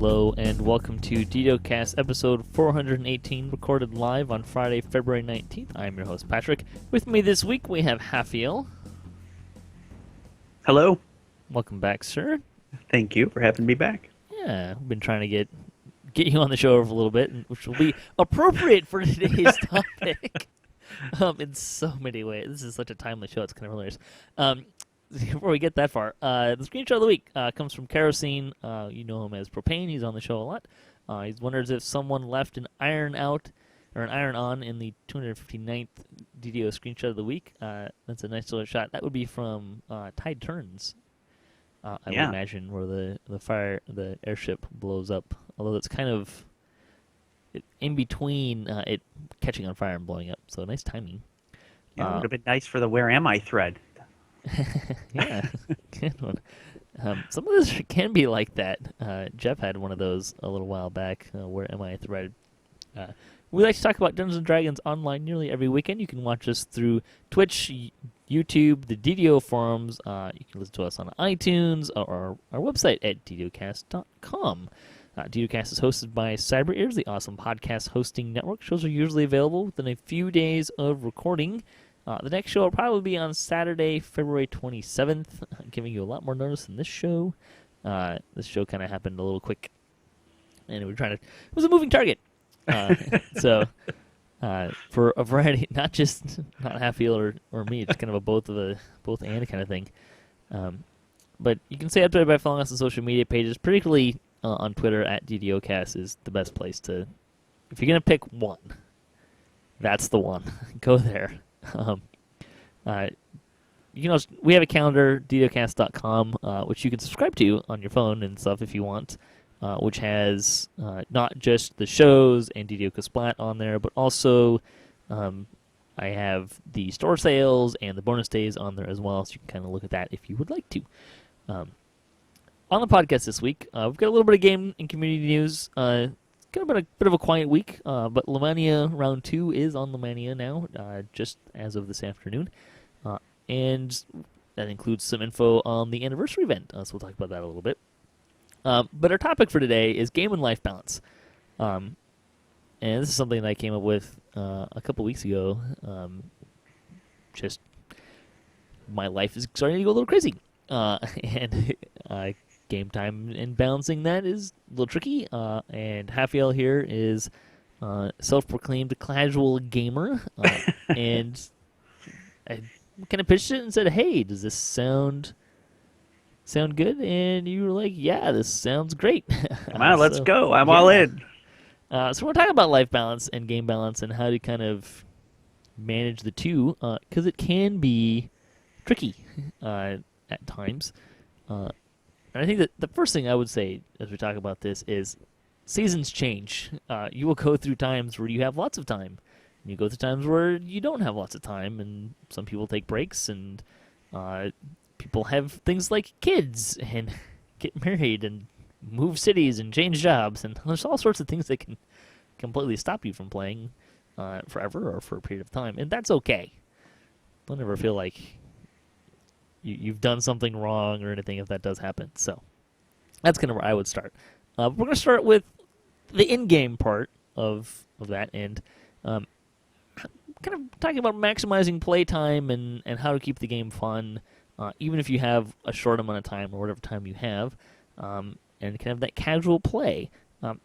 hello, and welcome to DDOCast episode 418, recorded live on Friday, February 19th. I'm your host, Patrick. With me this week, we have Hafeal. Hello. Welcome back, sir. Thank you for having me back. Yeah, we've been trying to get you on the show for a little bit, which will be appropriate for today's topic in so many ways. This is such a timely show, it's kind of hilarious. Before we get that far, the screenshot of the week comes from Kerosene. You know him as Propane. He's on the show a lot. He wonders if someone left an iron out or an iron on in the 259th DDO screenshot of the week. That's a nice little shot. That would be from Tide Turns, I would imagine, where the airship blows up. Although it's kind of in between it catching on fire and blowing up. So nice timing. Yeah, it would have been nice for the "Where Am I" thread. Yeah, good one. Some of this can be like that. Jeff had one of those a little while back. Where am I thread? We like to talk about Dungeons & Dragons online nearly every weekend. You can watch us through Twitch, YouTube, the DDO forums. You can listen to us on iTunes or our website at DDOcast.com. DDOcast is hosted by Cyber Ears, the awesome podcast hosting network. Shows are usually available within a few days of recording. The next show will probably be on Saturday, February 27th, giving you a lot more notice than this show. This show kind of happened a little quick, and it was a moving target. So, for a variety, not Hafeal or me, it's kind of a both and kind of thing. But you can stay up to it by following us on social media pages, particularly on Twitter at DDOcast is the best place to. If you're gonna pick one, that's the one. Go there. We have a calendar, DDOcast.com, which you can subscribe to on your phone and stuff if you want, which has not just the shows and DDO Splat on there, but also I have the store sales and the bonus days on there as well, so you can kind of look at that if you would like to. On the podcast this week, we've got a little bit of game and community news. Kind of been a bit of a quiet week, but Lemania Round 2 is on Lemania now, just as of this afternoon. And that includes some info on the anniversary event, so we'll talk about that a little bit. But our topic for today is game and life balance. And this is something that I came up with a couple weeks ago. Just my life is starting to go a little crazy. And game time and balancing that is a little tricky. And Hafeal here is self-proclaimed casual gamer. And I kind of pitched it and said, hey, does this sound good? And you were like, yeah, this sounds great. Come on, let's go. I'm all in. So we're talking about life balance and game balance and how to kind of manage the two, because it can be tricky at times. And I think that the first thing I would say as we talk about this is seasons change. You will go through times where you have lots of time. And you go through times where you don't have lots of time. And some people take breaks. And people have things like kids and get married and move cities and change jobs. And there's all sorts of things that can completely stop you from playing forever or for a period of time. And that's okay. Don't ever feel like you've done something wrong or anything if that does happen. So that's kind of where I would start. We're going to start with the in-game part of that, and kind of talking about maximizing playtime and how to keep the game fun, even if you have a short amount of time or whatever time you have, and kind of that casual play.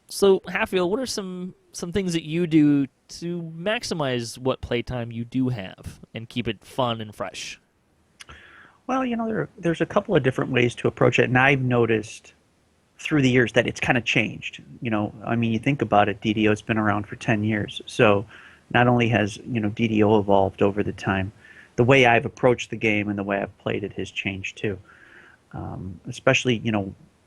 So, Hafeal, what are some things that you do to maximize what playtime you do have and keep it fun and fresh? Well, there's a couple of different ways to approach it, and I've noticed through the years that it's kind of changed. You think about it, DDO's been around for 10 years, so not only has, DDO evolved over the time, the way I've approached the game and the way I've played it has changed too. Especially,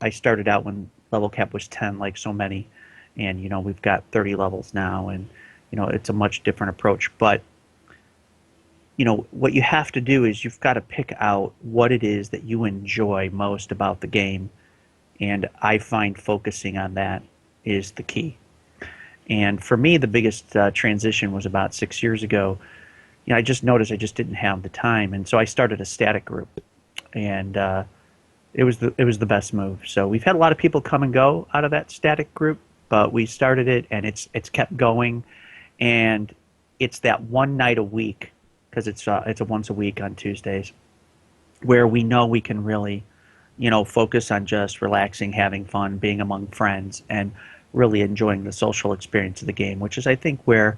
I started out when level cap was 10, like so many, and, we've got 30 levels now, and, it's a much different approach, but what you have to do is you've got to pick out what it is that you enjoy most about the game, and I find focusing on that is the key. And for me, the biggest transition was about 6 years ago. I just noticed I just didn't have the time, and so I started a static group. And it was the best move. So we've had a lot of people come and go out of that static group, but we started it and it's kept going, and it's that one night a week because it's a once a week on Tuesdays where we know we can really, focus on just relaxing, having fun, being among friends, and really enjoying the social experience of the game, which is I think where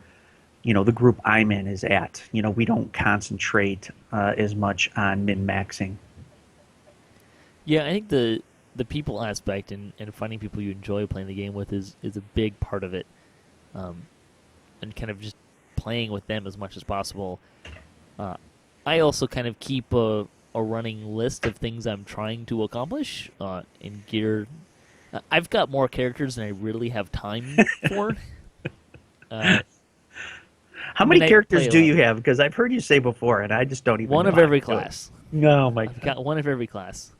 the group I'm in is at. We don't concentrate as much on min maxing. Yeah, I think the people aspect and finding people you enjoy playing the game with is a big part of it, um, and kind of just playing with them as much as possible. Uh, I also kind of keep a running list of things I'm trying to accomplish in gear. I've got more characters than I really have time for. Uh, How I many mean, I characters play a do lot. you have? Because I've heard you say before, and I just don't even One know of how every to do it. class. No, my I've God. got one of every class,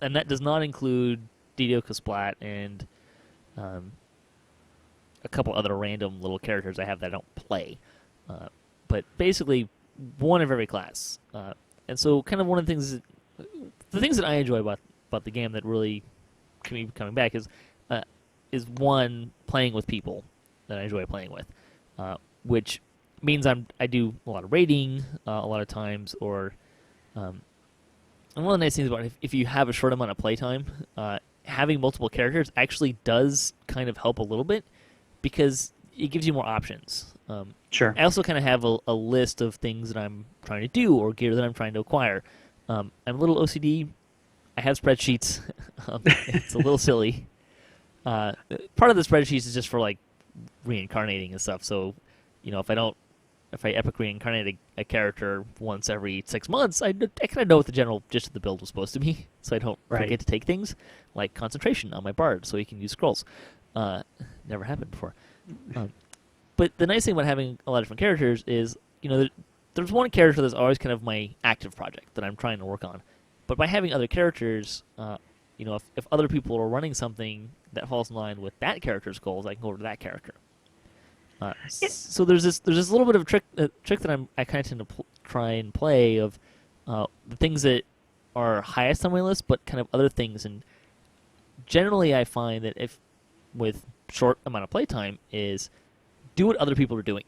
and that does not include DDOCast Splat and um, a couple other random little characters I have that I don't play. Uh, but basically, one of every class. And so, kind of one of the things that I enjoy about the game that really keep me coming back is one playing with people that I enjoy playing with, which means I do a lot of raiding a lot of times, or and one of the nice things about it, if you have a short amount of playtime, having multiple characters actually does kind of help a little bit because it gives you more options. Sure. I also kind of have a list of things that I'm trying to do or gear that I'm trying to acquire. I'm a little OCD. I have spreadsheets. It's a little silly. Part of the spreadsheets is just for like reincarnating and stuff. So, if I epic reincarnate a character once every 6 months, I kind of know what the general gist of the build was supposed to be, so I don't Right. forget to take things like concentration on my bard, so he can use scrolls. Never happened before. Um, but the nice thing about having a lot of different characters is, there's one character that's always kind of my active project that I'm trying to work on. But by having other characters, if other people are running something that falls in line with that character's goals, I can go over to that character. So there's this little bit of trick that I kind of tend to try and play of the things that are highest on my list, but kind of other things. And generally, I find that if with short amount of playtime is do what other people are doing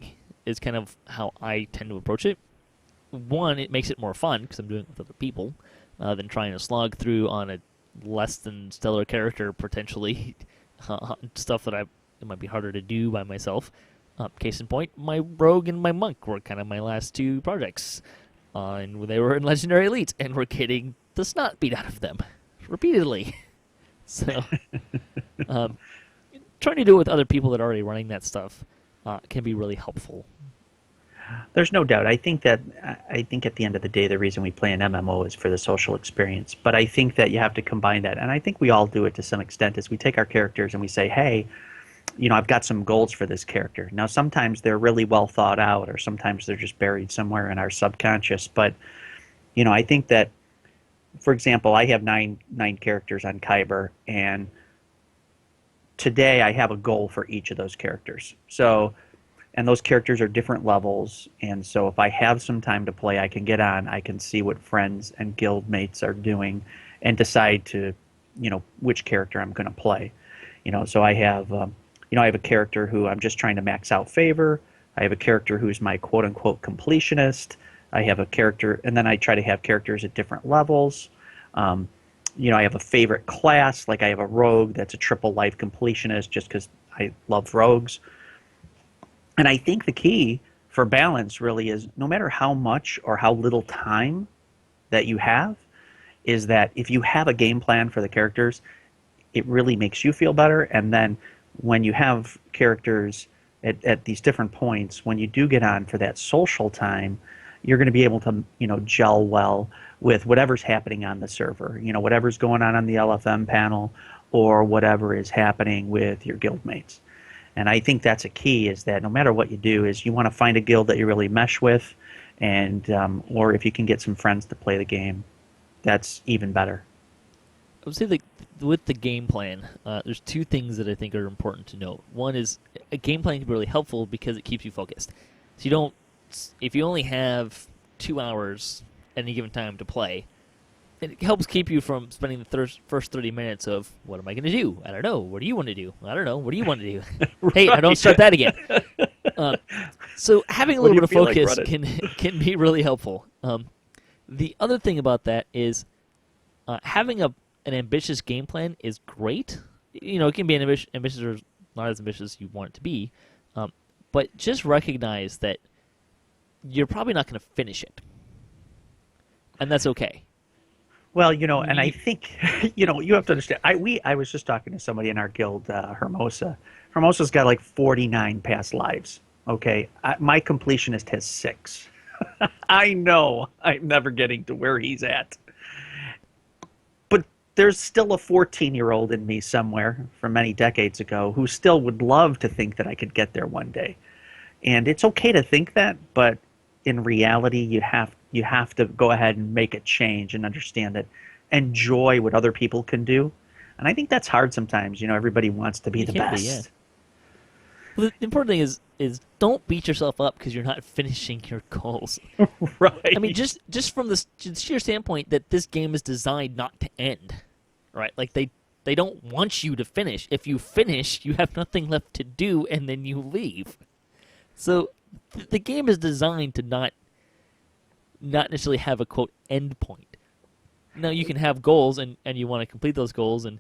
is kind of how I tend to approach it. One, it makes it more fun because I'm doing it with other people than trying to slog through on a less than stellar character potentially stuff that it might be harder to do by myself. Case in point, my rogue and my monk were kind of my last two projects, and they were in Legendary Elite, and we're getting the snot beat out of them repeatedly. So, um, trying to do it with other people that are already running that stuff can be really helpful. There's no doubt. I think at the end of the day, the reason we play an MMO is for the social experience. But I think that you have to combine that, and I think we all do it to some extent. Is we take our characters and we say, "Hey, I've got some goals for this character." Now, sometimes they're really well thought out, or sometimes they're just buried somewhere in our subconscious. But I think that, for example, I have nine characters on Kyber, and today I have a goal for each of those characters. So, and those characters are different levels, and so if I have some time to play, I can get on, I can see what friends and guild mates are doing, and decide to, which character I'm going to play. So I have, I have a character who I'm just trying to max out favor. I have a character who's my quote unquote completionist. I have a character, and then I try to have characters at different levels. I have a favorite class, like I have a rogue that's a triple life completionist just because I love rogues. And I think the key for balance really is no matter how much or how little time that you have, is that if you have a game plan for the characters, it really makes you feel better. And then when you have characters at these different points, when you do get on for that social time, you're going to be able to, gel well with whatever's happening on the server, whatever's going on the LFM panel, or whatever is happening with your guildmates. And I think that's a key, is that no matter what you do, is you want to find a guild that you really mesh with, and or if you can get some friends to play the game, that's even better. I would say that with the game plan, there's two things that I think are important to note. One is a game plan can be really helpful because it keeps you focused. So if you only have 2 hours at any given time to play, it helps keep you from spending the first 30 minutes of, what am I going to do? I don't know. What do you want to do? I don't know. What do you want to do? Hey, now don't start that again. So having a What do little you bit of feel like focus running? can be really helpful. The other thing about that is having an ambitious game plan is great. It can be ambitious or not as ambitious as you want it to be, but just recognize that you're probably not going to finish it, and that's okay. Well, and I think, you have to understand. I was just talking to somebody in our guild, Hermosa. Hermosa's got like 49 past lives. Okay, my completionist has 6. I know I'm never getting to where he's at, but there's still a 14-year-old in me somewhere from many decades ago who still would love to think that I could get there one day. And it's okay to think that, but in reality, you have to go ahead and make a change and understand that, enjoy what other people can do. And I think that's hard sometimes. Everybody wants to be It the can be, yeah. best. Well, the important thing is don't beat yourself up because you're not finishing your goals. Right. I mean, just from the sheer standpoint that this game is designed not to end, right? Like they don't want you to finish. If you finish, you have nothing left to do, and then you leave. So the game is designed to not necessarily have a quote end point. Now you can have goals and you want to complete those goals, and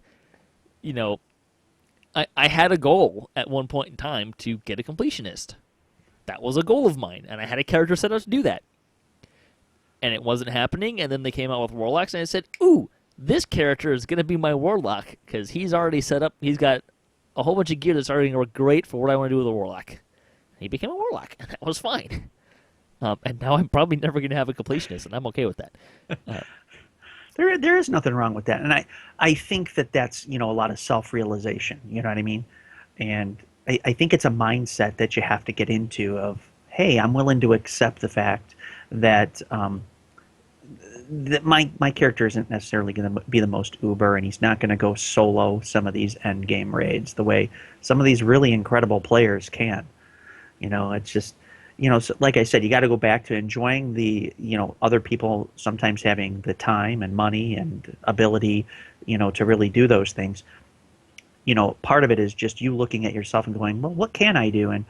I had a goal at one point in time to get a completionist. That was a goal of mine, and I had a character set up to do that. And it wasn't happening, and then they came out with Warlocks, and I said, ooh, this character is going to be my Warlock, because he's already set up, he's got a whole bunch of gear that's already great for what I want to do with a Warlock. And he became a Warlock, and that was fine. And now I'm probably never going to have a completionist, and I'm okay with that. There is nothing wrong with that. And I think that's, a lot of self-realization, you know what I mean? And I think it's a mindset that you have to get into of, hey, I'm willing to accept the fact that that my character isn't necessarily going to be the most uber, and he's not going to go solo some of these end game raids the way some of these really incredible players can. It's just, so like I said, you got to go back to enjoying the, other people sometimes having the time and money and ability, to really do those things. Part of it is just you looking at yourself and going, well, what can I do? And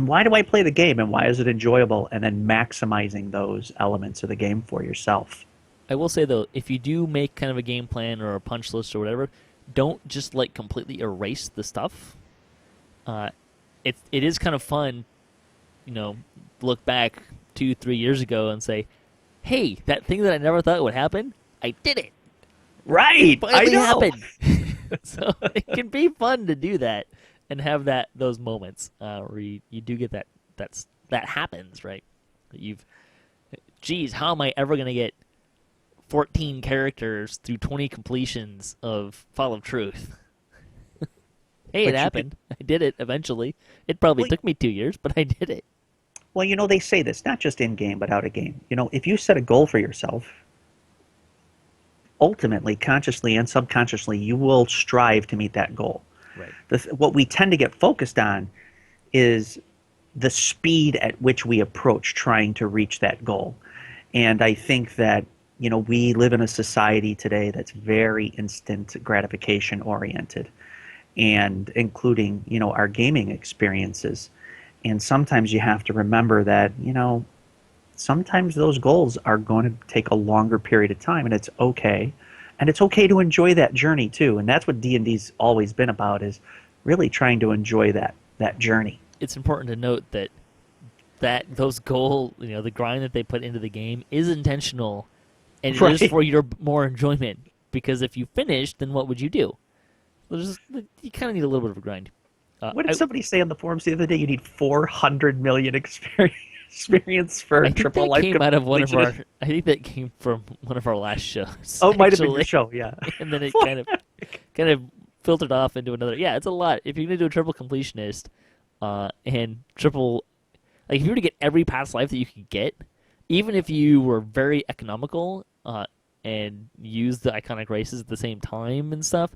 why do I play the game? And why is it enjoyable? And then maximizing those elements of the game for yourself. I will say, though, if you do make kind of a game plan or a punch list or whatever, don't just, completely erase the stuff. It is kind of fun, look back 2-3 years ago and say, hey, that thing that I never thought would happen, I did it. Right. It finally I know. happened. So it can be fun to do that and have those moments where you do get that happens, right? Geez, how am I ever going to get 14 characters through 20 completions of Fall of Truth? Hey, it happened. I did it eventually. It probably took me 2 years, but I did it. Well, they say this, not just in-game, but out-of-game. If you set a goal for yourself, ultimately, consciously and subconsciously, you will strive to meet that goal. Right. What we tend to get focused on is the speed at which we approach trying to reach that goal. And I think that, we live in a society today that's very instant gratification oriented, and including, our gaming experiences. And sometimes you have to remember that, sometimes those goals are going to take a longer period of time, and it's okay. And it's okay to enjoy that journey too. And that's what D&D's always been about, is really trying to enjoy that journey. It's important to note that those goals, the grind that they put into the game is intentional, and it is for your more enjoyment. Because if you finish, then what would you do? You kind of need a little bit of a grind. What did somebody say on the forums the other day? You need 400 million experience for a triple life completion. I think that came from one of our last shows. Oh, it might have been your show, yeah. And then it kind of filtered off into another. Yeah, it's a lot. If you're gonna do a triple completionist, and triple, if you were to get every past life that you could get, even if you were very economical, and use the iconic races at the same time and stuff,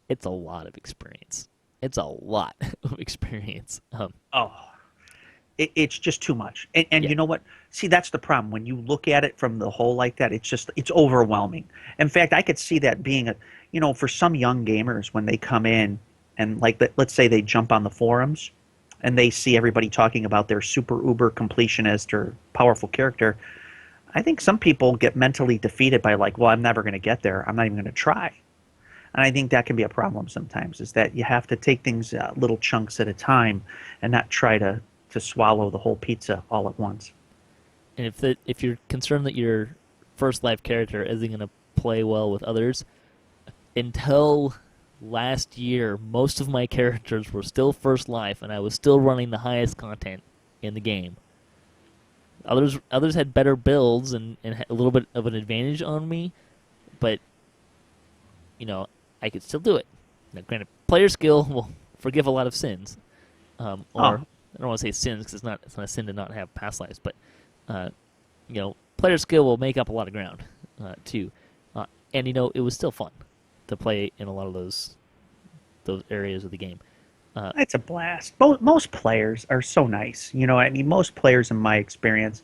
it's a lot of experience. It's a lot of experience. it's just too much. And Yeah. you know what? See, that's the problem. When you look at it from the whole like that, it's overwhelming. In fact, I could see that being for some young gamers when they come in and like let's say they jump on the forums and they see everybody talking about their super uber completionist or powerful character. I think some people get mentally defeated by like, well, I'm never going to get there. I'm not even going to try. And I think that can be a problem sometimes, is that you have to take things little chunks at a time and not try to swallow the whole pizza all at once. And if you're concerned that your first life character isn't going to play well with others, until last year, most of my characters were still first life, and I was still running the highest content in the game. Others had better builds and had a little bit of an advantage on me, but I could still do it. Now, granted, player skill will forgive a lot of sins, or Oh, I don't want to say sins because it's not a sin to not have past lives, but uh, player skill will make up a lot of ground too. And it was still fun to play in a lot of those areas of the game. it's a blast. Most players are so nice. I mean, most players, in my experience,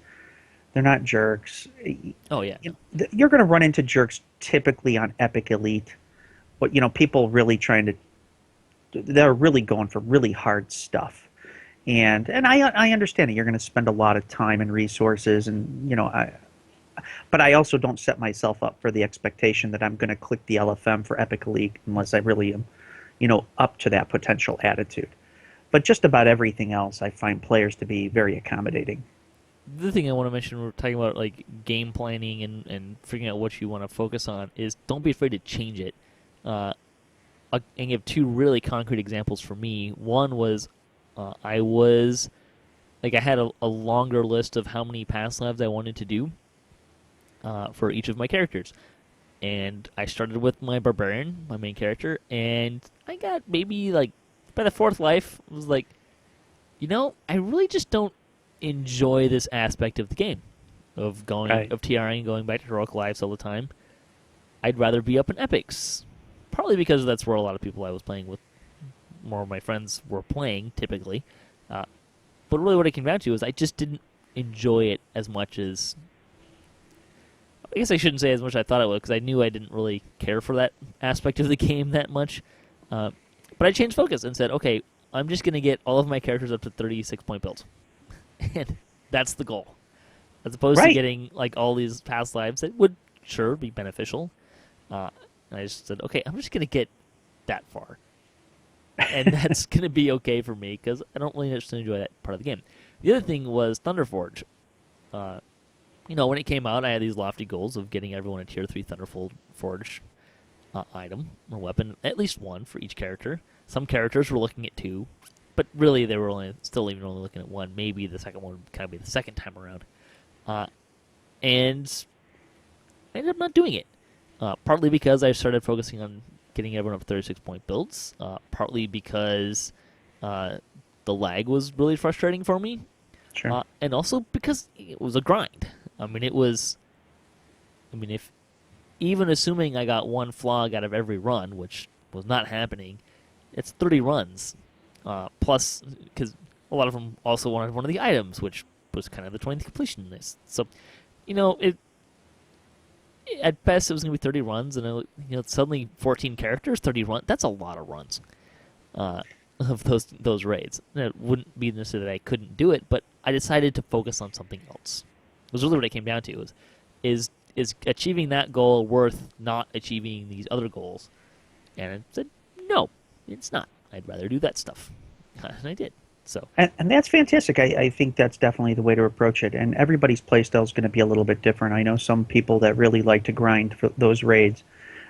they're not jerks. Oh yeah, You're going to run into jerks typically on Epic Elite, but people really they're really going for really hard stuff. And I understand it. You're going to spend a lot of time and resources, and but I also don't set myself up for the expectation that I'm going to click the LFM for Epic Elite unless I really am, up to that potential attitude. But just about everything else, I find players to be very accommodating. the other thing I want to mention, we're talking about like game planning and figuring out what you want to focus on, is don't be afraid to change it. And give two really concrete examples for me. One was I was like I had a longer list of how many past lives I wanted to do for each of my characters, and I started with my barbarian, my main character, and I got maybe like by the fourth life, I was like, I really just don't enjoy this aspect of the game Right. of TRing and going back to heroic lives all the time. I'd rather be up in epics, partly because that's where a lot of people I was playing with, more of my friends were playing typically. Uh, but really, what it came down to is I just didn't enjoy it as much as. I guess I shouldn't say as much as I thought I would, because I knew I didn't really care for that aspect of the game that much. Uh, but I changed focus and said, okay, I'm just going to get all of my characters up to 36 point builds. And that's the goal. As opposed to Right. getting like all these past lives that would sure be beneficial. And I just said, okay, I'm just going to get that far. And that's going to be okay for me because I don't really just enjoy that part of the game. The other thing was Thunderforge. Uh, when it came out, I had these lofty goals of getting everyone a tier 3 Thunderforge item or weapon, at least one for each character. Some characters were looking at two, but really they were only looking at one. Maybe the second one would kind of be the second time around. Uh, and I ended up not doing it. Partly because I started focusing on getting everyone up 36 point builds. Partly because the lag was really frustrating for me. Sure. And also because it was a grind. I mean, if even assuming I got one flog out of every run, which was not happening, it's 30 runs. Plus, because a lot of them also wanted one of the items, which was kind of the 20th completion list. So, it at best it was going to be 30 runs, and suddenly 14 characters, 30 runs. That's a lot of runs of those raids. And it wouldn't be necessarily that I couldn't do it, but I decided to focus on something else. It was really what it came down to: is achieving that goal worth not achieving these other goals? And I said, no, it's not. I'd rather do that stuff, and I did. So And that's fantastic. I think that's definitely the way to approach it. And everybody's playstyle is going to be a little bit different. I know some people that really like to grind for those raids.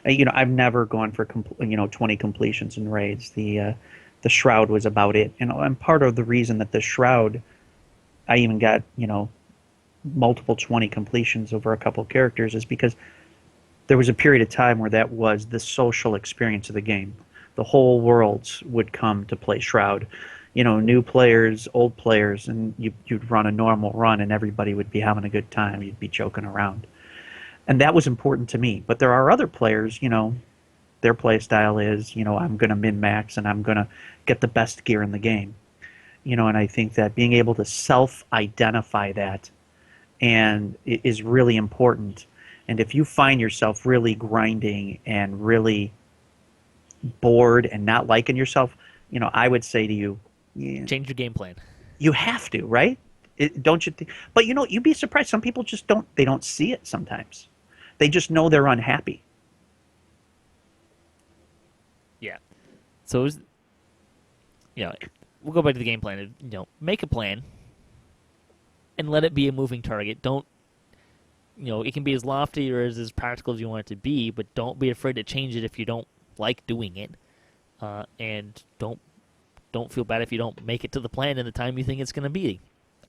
I've never gone for 20 completions in raids. The shroud was about it. And part of the reason that the shroud, I even got multiple 20 completions over a couple of characters, is because there was a period of time where that was the social experience of the game. The whole worlds would come to play shroud. New players, old players, and you'd run a normal run and everybody would be having a good time. You'd be joking around. And that was important to me. But there are other players, their play style is, I'm going to min-max and I'm going to get the best gear in the game. And I think that being able to self-identify that and is really important. And if you find yourself really grinding and really bored and not liking yourself, I would say to you, yeah, Change your game plan. you have to, right? Don't you think? But you'd be surprised. Some people just don't. They don't see it sometimes. They just know they're unhappy. Yeah. So, we'll go back to the game plan. Make a plan and let it be a moving target. Don't, it can be as lofty or as practical as you want it to be, but don't be afraid to change it if you don't like doing it. And don't feel bad if you don't make it to the plan in the time you think it's going to be.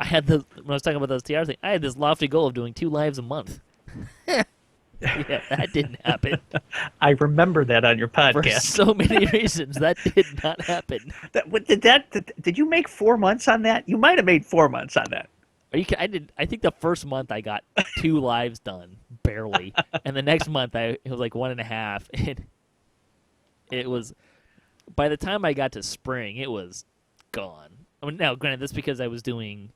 When I was talking about those TR thing, I had this lofty goal of doing 2 lives a month. Yeah, that didn't happen. I remember that on your For podcast. so many reasons, that did not happen. Did you make 4 months on that? You might have made 4 months on that. I did. I think the first month I got 2 lives done, barely, and the next month it was like 1.5, and it was. By the time I got to spring, it was gone. I mean, now, granted, that's because I was doing.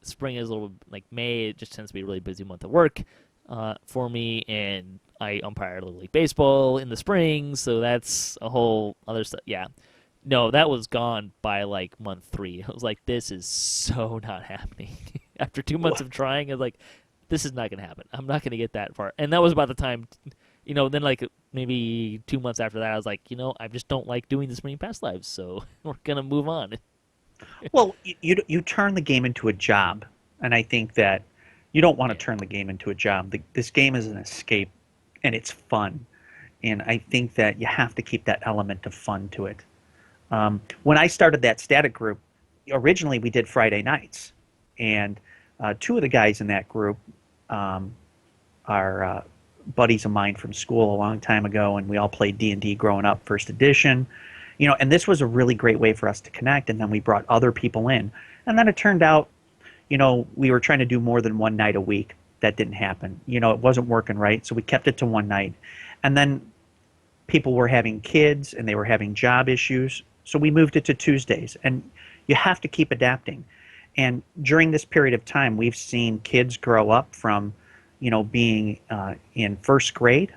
Spring is a little like May. It just tends to be a really busy month of work for me, and I umpire Little League Baseball in the spring, so that's a whole other stuff. Yeah, no, that was gone by like month 3. I was like, this is so not happening. After 2 months of trying, I was like, this is not going to happen. I'm not going to get that far. And that was about the time, then like maybe 2 months after that, I was like, I just don't like doing this many past lives, so we're going to move on. Well, you turn the game into a job, and I think that you don't want to turn the game into a job. This game is an escape, and it's fun, and I think that you have to keep that element of fun to it. When I started that static group, originally we did Friday nights, and 2 of the guys in that group are buddies of mine from school a long time ago, and we all played D&D growing up, first edition. And this was a really great way for us to connect, and then we brought other people in. And then it turned out, we were trying to do more than one night a week. That didn't happen. It wasn't working right, so we kept it to one night. And then people were having kids, and they were having job issues, so we moved it to Tuesdays. And you have to keep adapting. And during this period of time, we've seen kids grow up from, being in first grade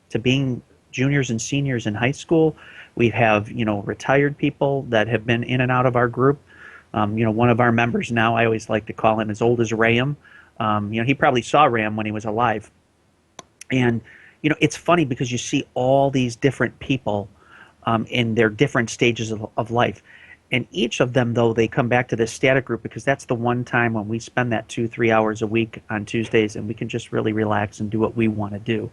to being juniors and seniors in high school. We have, retired people that have been in and out of our group. One of our members now, I always like to call him as old as Ram. He probably saw Ram when he was alive. And, it's funny because you see all these different people in their different stages of life. And each of them, though, they come back to this static group because that's the one time when we spend that 2-3 hours a week on Tuesdays, and we can just really relax and do what we want to do.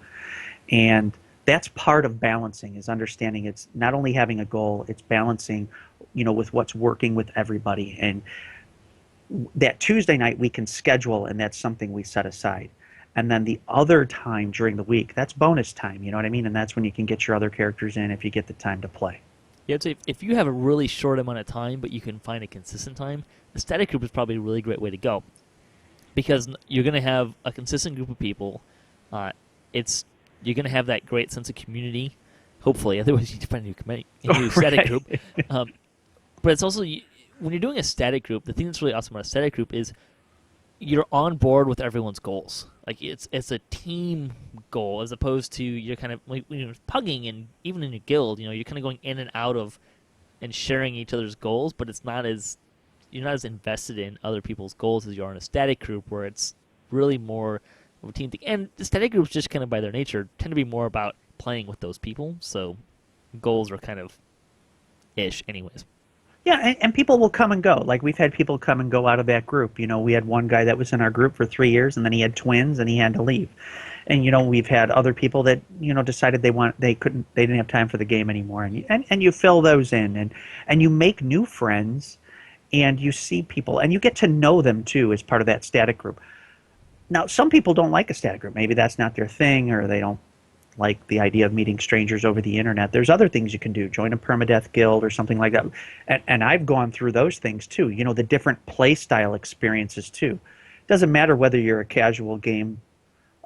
And that's part of balancing, is understanding it's not only having a goal, it's balancing, with what's working with everybody. And that Tuesday night we can schedule, and that's something we set aside. And then the other time during the week, that's bonus time, you know what I mean? And that's when you can get your other characters in if you get the time to play. Yeah, I'd say if you have a really short amount of time, but you can find a consistent time, the static group is probably a really great way to go. Because you're going to have a consistent group of people. You're going to have that great sense of community, hopefully. Otherwise, you need to find a new static group. But it's also, when you're doing a static group, the thing that's really awesome about a static group is you're on board with everyone's goals. Like, it's a team goal, as opposed to you're kind of like, when you're pugging, and even in your guild, you're kind of going in and out of and sharing each other's goals, but you're not as invested in other people's goals as you are in a static group, where it's really more of a team thing. And the static groups, just kind of by their nature, tend to be more about playing with those people, so goals are kind of ish anyways. Yeah, and people will come and go. Like, we've had people come and go out of that group. We had one guy that was in our group for 3 years, and then he had twins, and he had to leave. And we've had other people that decided they didn't have time for the game anymore, and you fill those in, and you make new friends, and you see people, and you get to know them too as part of that static group. Now, some people don't like a static group. Maybe that's not their thing, or they don't like the idea of meeting strangers over the internet. There's other things you can do. Join a permadeath guild or something like that. And I've gone through those things too. The different play style experiences too. It doesn't matter whether you're a casual gamer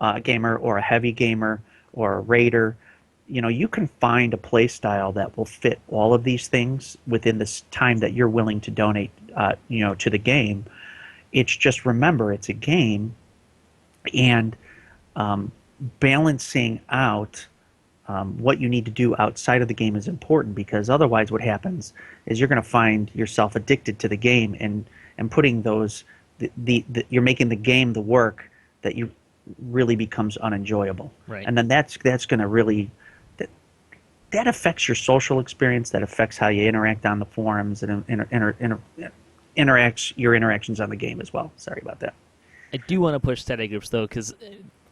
or a heavy gamer or a raider. you can find a play style that will fit all of these things within this time that you're willing to donate, to the game. It's just remember, it's a game, and balancing out what you need to do outside of the game is important, because otherwise what happens is you're going to find yourself addicted to the game, and putting those you're making the game the work that you really becomes unenjoyable. Right. And then that's going to really that affects your social experience, that affects how you interact on the forums, and interacts your interactions on the game as well. Sorry about that. I do want to push static groups, though, because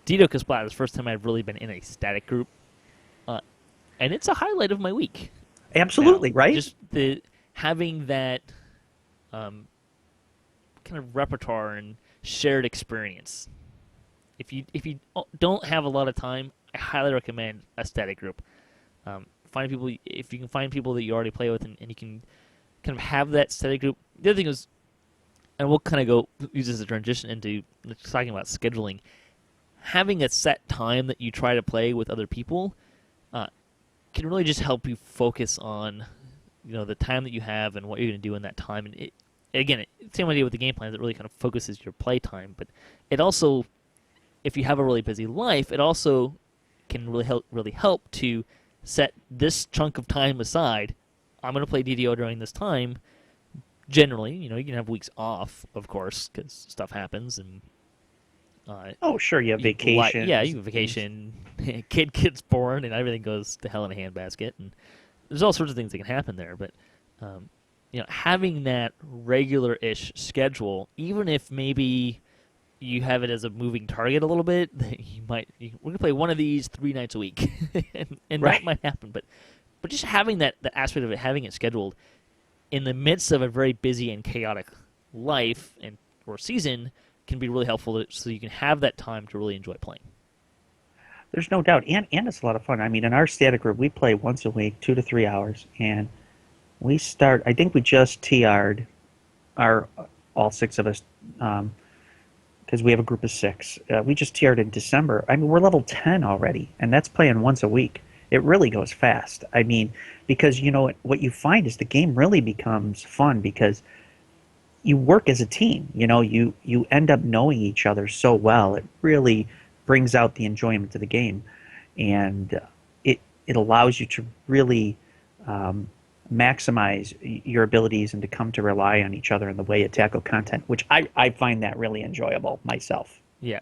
DDOCast is the first time I've really been in a static group. And it's a highlight of my week. Absolutely, now. right? Just having that kind of repertoire and shared experience. If you don't have a lot of time, I highly recommend a static group. Find people, if you can find people that you already play with, and you can kind of have that static group. The other thing is, and we'll kind of use this as a transition into talking about scheduling. Having a set time that you try to play with other people can really just help you focus on, the time that you have and what you're going to do in that time. And same idea with the game plans. It really kind of focuses your play time. But it also, if you have a really busy life, it also can really help to set this chunk of time aside. I'm going to play DDO during this time. Generally, you can have weeks off, of course, because stuff happens, and oh, sure, you have vacation. Yeah, you have vacation. Kid gets born, and everything goes to hell in a handbasket, and there's all sorts of things that can happen there. But having that regular-ish schedule, even if maybe you have it as a moving target a little bit, we're gonna play one of these 3 nights a week, and right. That might happen. But just having that aspect of it, having it scheduled in the midst of a very busy and chaotic life or season, can be really helpful, so you can have that time to really enjoy playing. There's no doubt, and it's a lot of fun. I mean, in our static group, we play once a week, 2 to 3 hours, and we start. I think we just TR'd all 6 of us, because we have a group of 6. We just TR'd in December. I mean, we're level 10 already, and that's playing once a week. It really goes fast. I mean, because what you find is the game really becomes fun because you work as a team. You end up knowing each other so well. It really brings out the enjoyment of the game, and it allows you to really maximize your abilities and to come to rely on each other in the way you tackle content, which I find that really enjoyable myself. Yeah.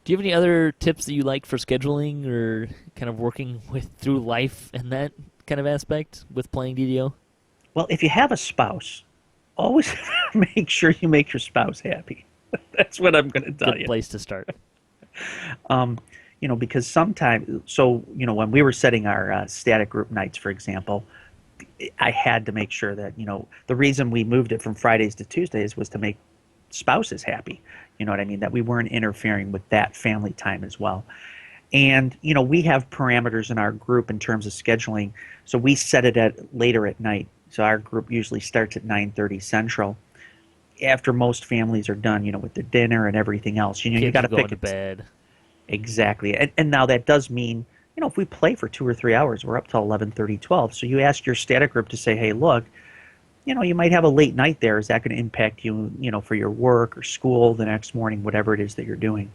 Do you have any other tips that you like for scheduling or kind of working through life and that kind of aspect with playing DDO? Well, if you have a spouse, always make sure you make your spouse happy. That's what I'm going to tell you. Good place to start. Because sometimes, when we were setting our static group nights, for example, I had to make sure that, the reason we moved it from Fridays to Tuesdays was to make spouses happy. You know what I mean? That we weren't interfering with that family time as well. And, we have parameters in our group in terms of scheduling. So we set it at later at night. So our group usually starts at 9:30 Central. After most families are done, with the dinner and everything else, you got to pick to bed. Exactly. And now that does mean, if we play for 2 or 3 hours, we're up till 11:30, 12. So you ask your static group to say, hey, look, you might have a late night there. Is that going to impact you, for your work or school the next morning, whatever it is that you're doing?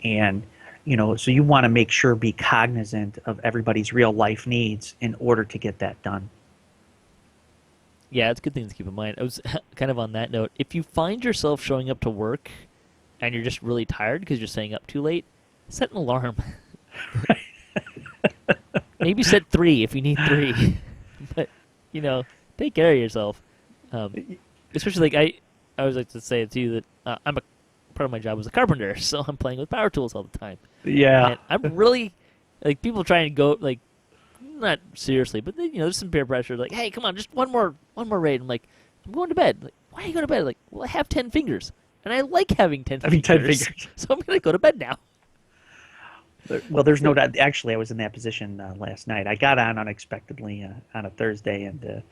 And, so you want to make sure, be cognizant of everybody's real life needs in order to get that done. Yeah, it's a good thing to keep in mind. I was kind of on that note. If you find yourself showing up to work and you're just really tired because you're staying up too late, set an alarm. Maybe set 3 if you need 3. But, take care of yourself. Especially, I always like to say it too that part of my job was a carpenter, so I'm playing with power tools all the time. Yeah. And I'm really, people trying to go, not seriously, but there's some peer pressure. Like, hey, come on, just one more raid. I'm like, I'm going to bed. Like, why are you going to bed? Like, well, I have 10 fingers, and I like having 10 fingers. So I'm going to go to bed now. Well, there's no doubt. Actually, I was in that position last night. I got on unexpectedly on a Thursday, and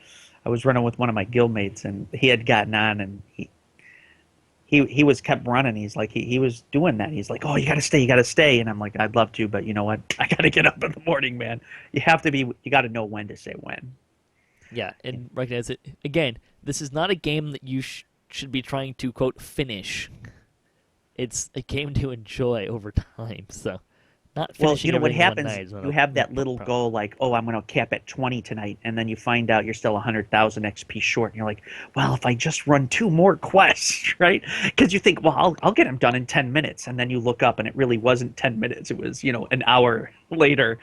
I was running with one of my guildmates, and he had gotten on, and he he was kept running. He's like he was doing that. He's like, oh, you got to stay. And I'm like, I'd love to, but you know what? I got to get up in the morning, man. You got to know when to say when. Yeah, and recognize it. Again, this is not a game that you should be trying to, quote, finish. It's a game to enjoy over time. So, not Well, finishing what everything in one happens, night is not you a have that little problem. goal like, oh, I'm going to cap at 20 tonight, and then you find out you're still 100,000 XP short, and you're like, well, if I just run two more quests, right? Because you think, well, I'll get them done in 10 minutes, and then you look up, and it really wasn't 10 minutes. It was, an hour later.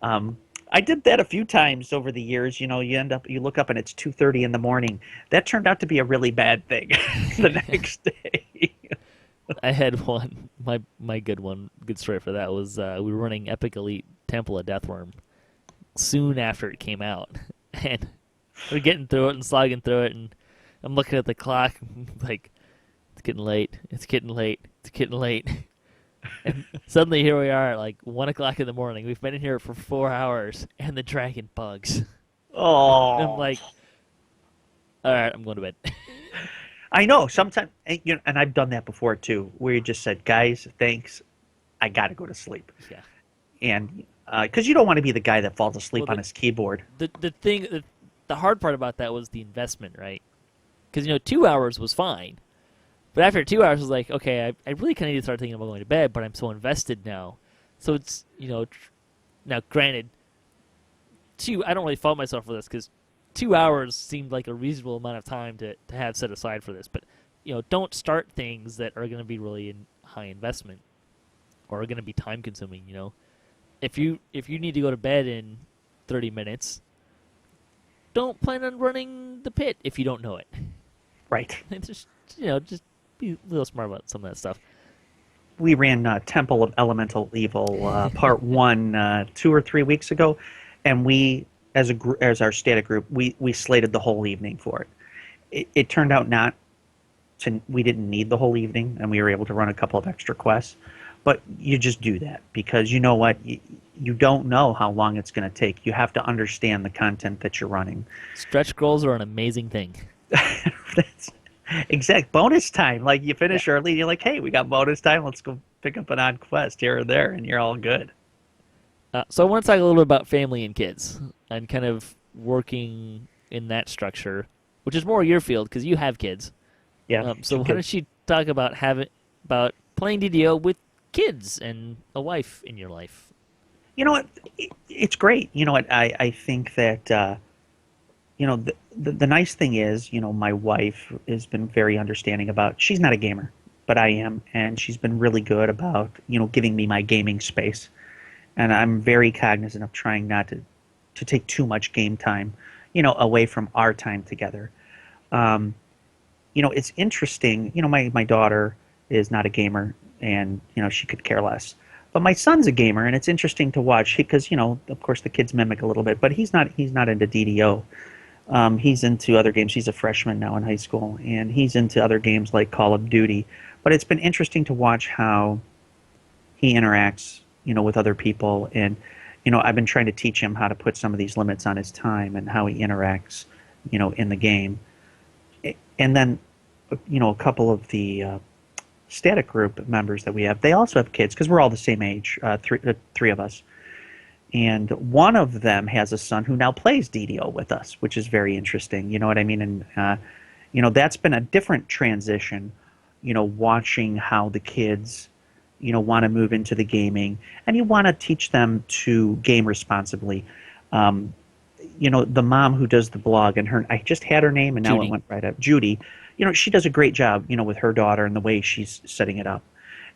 Um, I did that a few times over the years. You look up, and it's 2:30 in the morning. That turned out to be a really bad thing the next day. I had one. My good story for that was we were running Epic Elite Temple of Deathworm soon after it came out, and we're getting through it and slogging through it, and I'm looking at the clock, like it's getting late, it's getting late, it's getting late, and suddenly here we are, like 1 o'clock in the morning. We've been in here for 4 hours, and the dragon bugs. And I'm Oh. like, all right, I'm going to bed. I know. Sometimes, and I've done that before too, where you just said, "Guys, thanks. I got to go to sleep," Yeah. and because you don't want to be the guy that falls Well, asleep on his keyboard. the hard part about that was the investment, right? Because 2 hours was fine, but after 2 hours, I was like, okay, I really kind of need to start thinking about going to bed, but I'm so invested now. So it's now granted, I don't really fault myself for this because 2 hours seemed like a reasonable amount of time to have set aside for this. But don't start things that are going to be really in high investment or are going to be time consuming. If you need to go to bed in 30 minutes, don't plan on running the pit if you don't know it. Right. Just be a little smart about some of that stuff. We ran Temple of Elemental Evil Part One 2 or 3 weeks ago, and we, as our static group, we slated the whole evening for it. It turned out not to. We didn't need the whole evening, and we were able to run a couple of extra quests. But you just do that because you know what? You don't know how long it's going to take. You have to understand the content that you're running. Stretch goals are an amazing thing. That's exact bonus time. Like you Yeah. finish early, and you're like, "Hey, we got bonus time. Let's go pick up an odd quest here or there," and you're all good. So I want to talk a little bit about family and kids and kind of working in that structure, which is more your field because you have kids. Yeah, So two why kids. don't you talk about playing DDO with kids and a wife in your life? You know what? It's great. You know what? I think that the nice thing is, my wife has been very understanding about. She's not a gamer, but I am, and she's been really good about giving me my gaming space. And I'm very cognizant of trying not to take too much game time, away from our time together. Um, it's interesting. My daughter is not a gamer, and she could care less. But my son's a gamer, and it's interesting to watch because of course, the kids mimic a little bit, but he's not into DDO. He's into other games. He's a freshman now in high school, and he's into other games like Call of Duty. But it's been interesting to watch how he interacts, with other people, and I've been trying to teach him how to put some of these limits on his time and how he interacts, in the game. And then, a couple of the static group members that we have, they also have kids because we're all the same age, three of us. And one of them has a son who now plays DDO with us, which is very interesting. You know what I mean? And that's been a different transition. Watching how the kids, want to move into the gaming, and you want to teach them to game responsibly. Um, the mom who does the blog, and I just had her name, and now it Judy. went right up. Judy. She does a great job, with her daughter and the way she's setting it up.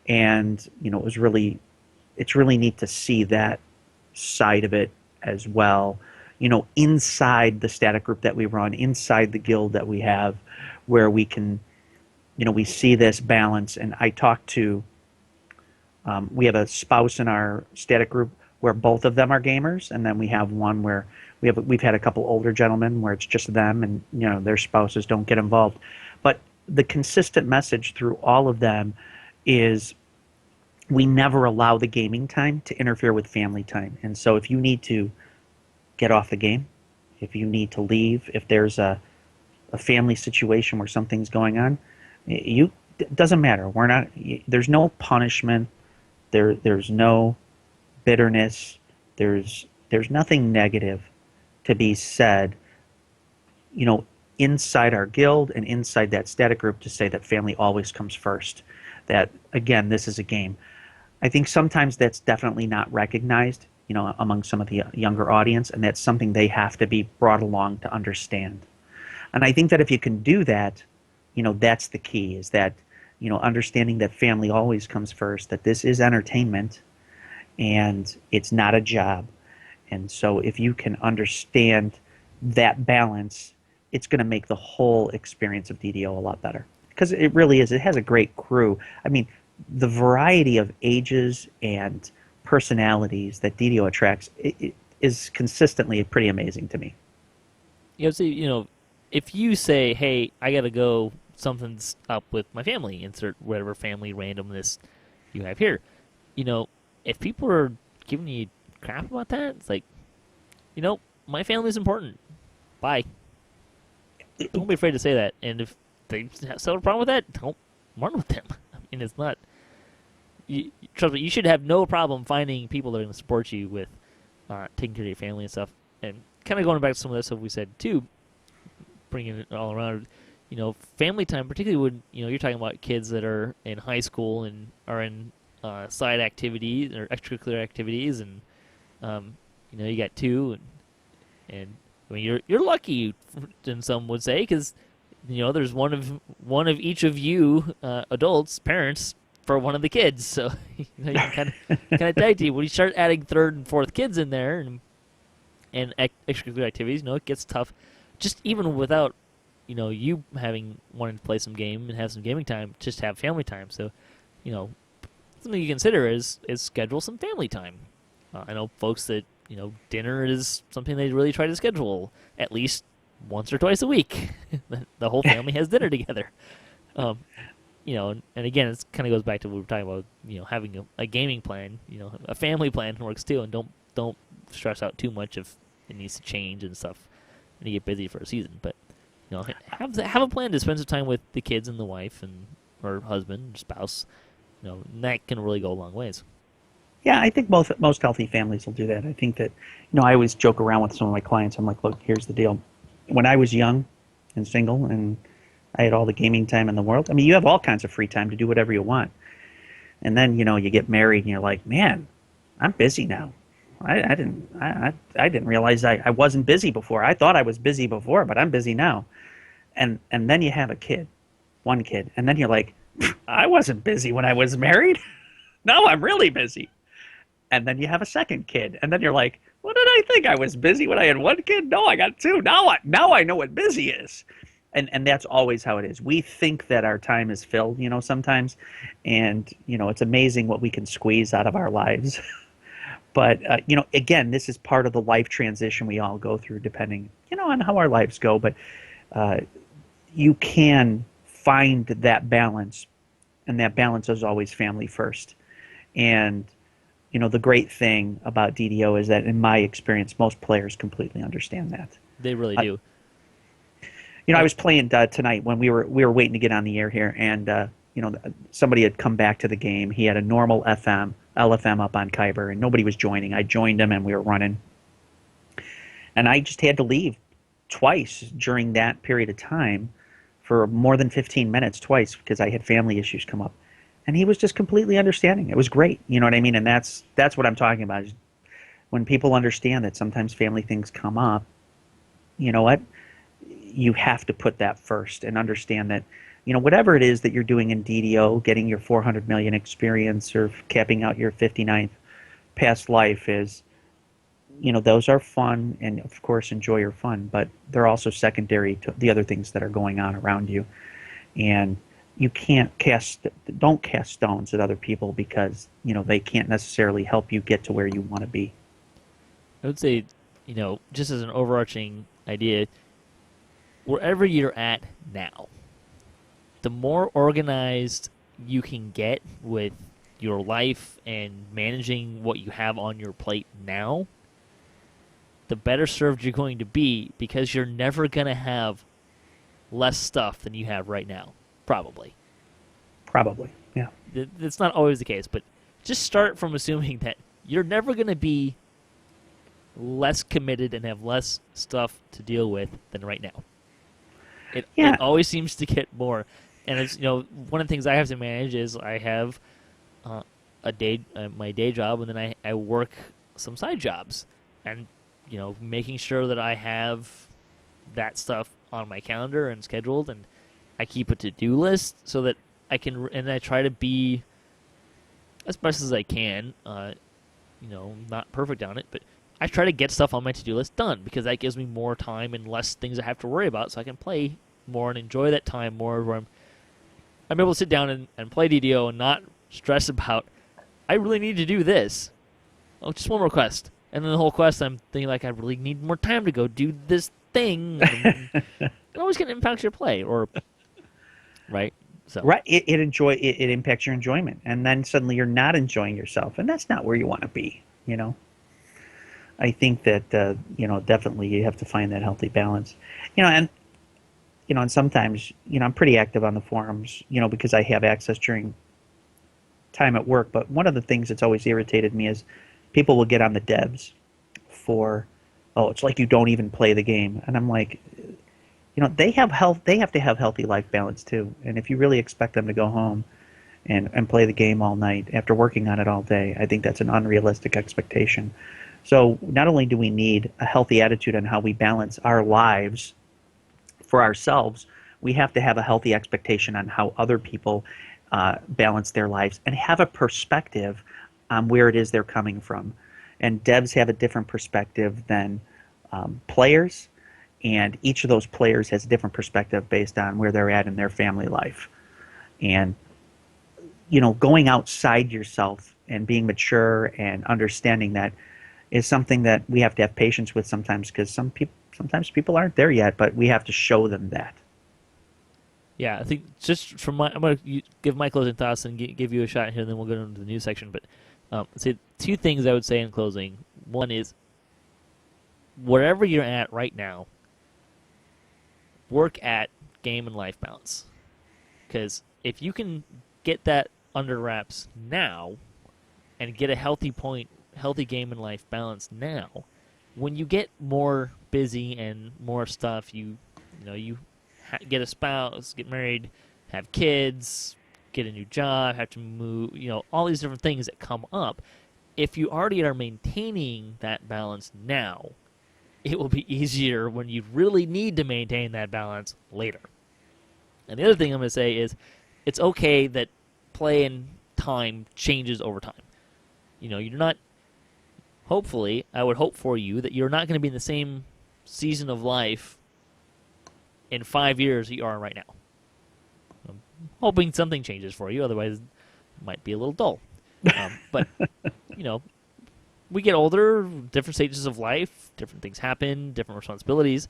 And it's really neat to see that side of it as well, inside the static group that we run, inside the guild that we have, where we can, we see this balance. And I talk to, we have a spouse in our static group where both of them are gamers, and then we have one where we've had a couple older gentlemen where it's just them, and their spouses don't get involved. But the consistent message through all of them is we never allow the gaming time to interfere with family time. And so if you need to get off the game, if you need to leave, if there's a family situation where something's going on, you doesn't matter. We're not. There's no punishment. There's no bitterness. There's nothing negative to be said, you know, inside our guild and inside that static group to say that family always comes first. That again, this is a game. I think sometimes that's definitely not recognized, you know, among some of the younger audience, and that's something they have to be brought along to understand. And I think that if you can do that, you know, that's the key is that, you know, understanding that family always comes first, that this is entertainment and it's not a job. And so if you can understand that balance, it's going to make the whole experience of DDO a lot better. Because it really is. It has a great crew. I mean, the variety of ages and personalities that DDO attracts it is consistently pretty amazing to me. If you say, "Hey, I gotta go, something's up with my family," insert whatever family randomness you have here. You know, if people are giving you crap about that, it's like, my family's important. Bye. Don't be afraid to say that. And if they still have a problem with that, don't run with them. I mean, it's not. Trust me, you should have no problem finding people that are going to support you with taking care of your family and stuff. And kind of going back to some of that stuff we said too, bringing it all around. Family time, particularly when you're talking about kids that are in high school and are in side activities or extracurricular activities, and you got two, and I mean you're lucky, and some would say, because there's one of each of you adults, parents, for one of the kids, so you can kind of tag team. When you start adding third and fourth kids in there and extracurricular activities, it gets tough. Just even without you wanting to play some game and have some gaming time, just have family time. So, something you consider is schedule some family time. I know folks that dinner is something they really try to schedule at least once or twice a week. The whole family has dinner together. And again, it kind of goes back to what we were talking about. Having a gaming plan, a family plan works too, and don't stress out too much if it needs to change and stuff, and you get busy for a season. But have a plan to spend some time with the kids and the wife and or husband, or spouse. And that can really go a long ways. Yeah, I think most healthy families will do that. I think that, I always joke around with some of my clients. I'm like, look, here's the deal. When I was young and single and I had all the gaming time in the world, I mean, you have all kinds of free time to do whatever you want. And then, you get married and you're like, man, I'm busy now. I didn't realize I wasn't busy before. I thought I was busy before, but I'm busy now. And then you have a kid, one kid, and then you're like, I wasn't busy when I was married. Now I'm really busy. And then you have a second kid, and then you're like, what did I think? I was busy when I had one kid? No, I got two. Now I know what busy is. And that's always how it is. We think that our time is filled, sometimes, and it's amazing what we can squeeze out of our lives. But again, this is part of the life transition we all go through, depending on how our lives go. But you can find that balance, and that balance is always family first. And the great thing about DDO is that, in my experience, most players completely understand that. They really do. I was playing tonight when we were waiting to get on the air here, and somebody had come back to the game. He had a normal LFM up on Kyber, and nobody was joining. I joined him, and we were running, and I just had to leave twice during that period of time for more than 15 minutes twice because I had family issues come up. And he was just completely understanding. It was great. You know what I mean? And that's what I'm talking about. Is when people understand that sometimes family things come up, you know what? You have to put that first and understand that, whatever it is that you're doing in DDO, getting your 400 million experience or capping out your 59th past life is, those are fun, and of course enjoy your fun, but they're also secondary to the other things that are going on around you. And you don't cast stones at other people because, they can't necessarily help you get to where you want to be. I would say, just as an overarching idea, wherever you're at now, the more organized you can get with your life and managing what you have on your plate now, the better served you're going to be, because you're never going to have less stuff than you have right now. Probably. Probably. Yeah. It's not always the case, but just start from assuming that you're never going to be less committed and have less stuff to deal with than right now. It Yeah. always seems to get more, and it's one of the things I have to manage is I have my day job, and then I work some side jobs, and making sure that I have that stuff on my calendar and scheduled, and I keep a to-do list so that I can, and I try to be as best as I can, not perfect on it, but I try to get stuff on my to-do list done because that gives me more time and less things I have to worry about, so I can play more and enjoy that time more, where I'm able to sit down and play DDO and not stress about, I really need to do this. Oh, just one more quest. And then the whole quest, I'm thinking, like, I really need more time to go do this thing. It always can impact your play, or, right? So. Right. It impacts your enjoyment. And then suddenly you're not enjoying yourself. And that's not where you want to be, I think that, definitely you have to find that healthy balance. And sometimes, I'm pretty active on the forums, because I have access during time at work. But one of the things that's always irritated me is people will get on the devs for, oh, it's like you don't even play the game. And I'm like, they have to have healthy life balance too. And if you really expect them to go home and play the game all night after working on it all day, I think that's an unrealistic expectation. So not only do we need a healthy attitude on how we balance our lives for ourselves, we have to have a healthy expectation on how other people balance their lives and have a perspective on where it is they're coming from. And devs have a different perspective than players, and each of those players has a different perspective based on where they're at in their family life. And going outside yourself and being mature and understanding that is something that we have to have patience with sometimes, because sometimes people aren't there yet, but we have to show them that. Yeah, I think just from I'm going to give my closing thoughts and give you a shot here, and then we'll go into the news section. But say two things I would say in closing. One is, wherever you're at right now, work at game and life balance. Because if you can get that under wraps now and get a healthy game and life balance now, when you get more busy and more stuff, you get a spouse, get married, have kids, get a new job, have to move, all these different things that come up. If you already are maintaining that balance now, it will be easier when you really need to maintain that balance later. And the other thing I'm going to say is, it's okay that play and time changes over time. You're not, hopefully, I would hope for you that you're not going to be in the same season of life in 5 years that you are right now. I'm hoping something changes for you, otherwise it might be a little dull. But, we get older, different stages of life, different things happen, different responsibilities.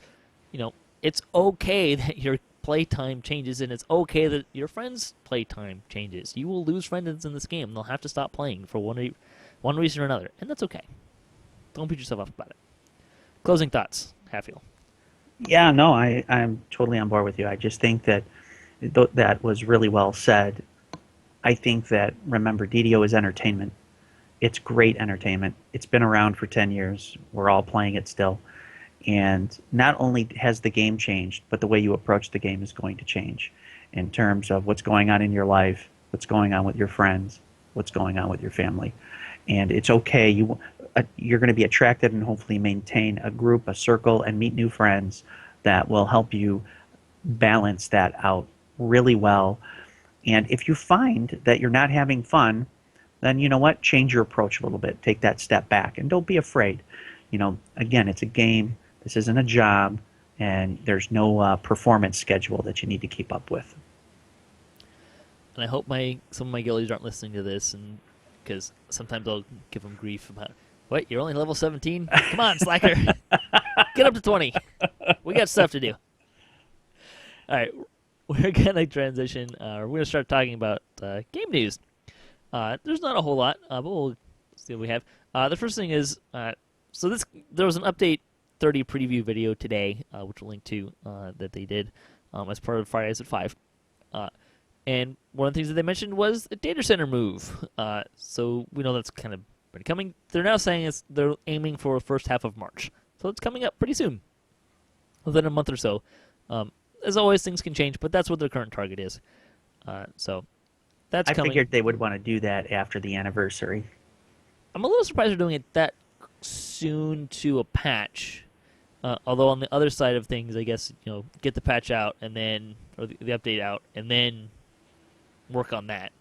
It's okay that your playtime changes, and it's okay that your friends' playtime changes. You will lose friends in this game. They'll have to stop playing for one reason or another, and that's okay. Don't beat yourself up about it. Closing thoughts, Hafeal. Yeah, no, I'm totally on board with you. I just think that that was really well said. I think that, remember, DDO is entertainment. It's great entertainment. It's been around for 10 years. We're all playing it still. And not only has the game changed, but the way you approach the game is going to change in terms of what's going on in your life, what's going on with your friends, what's going on with your family. And it's okay. You're going to be attracted and hopefully maintain a group, a circle, and meet new friends that will help you balance that out really well. And if you find that you're not having fun, then you know what? Change your approach a little bit. Take that step back, and don't be afraid. Again, it's a game. This isn't a job, and there's no performance schedule that you need to keep up with. And I hope some of my guildies aren't listening to this, and because sometimes I'll give them grief about, what, you're only level 17? Come on, slacker. Get up to 20. We got stuff to do. All right, we're going to transition. We're going to start talking about game news. There's not a whole lot, but we'll see what we have. The first thing is, there was an update 30 preview video today, which we'll link to, that they did as part of Fridays at 5. And one of the things that they mentioned was a data center move. So we know that's kind of been coming. They're now saying they're aiming for the first half of March. So it's coming up pretty soon, within a month or so. As always, things can change, but that's what their current target is. So that's I coming. figured they would want to do that after the anniversary. I'm a little surprised they're doing it that soon to a patch. Although on the other side of things, I guess, get the patch out and then, or the update out, and then work on that.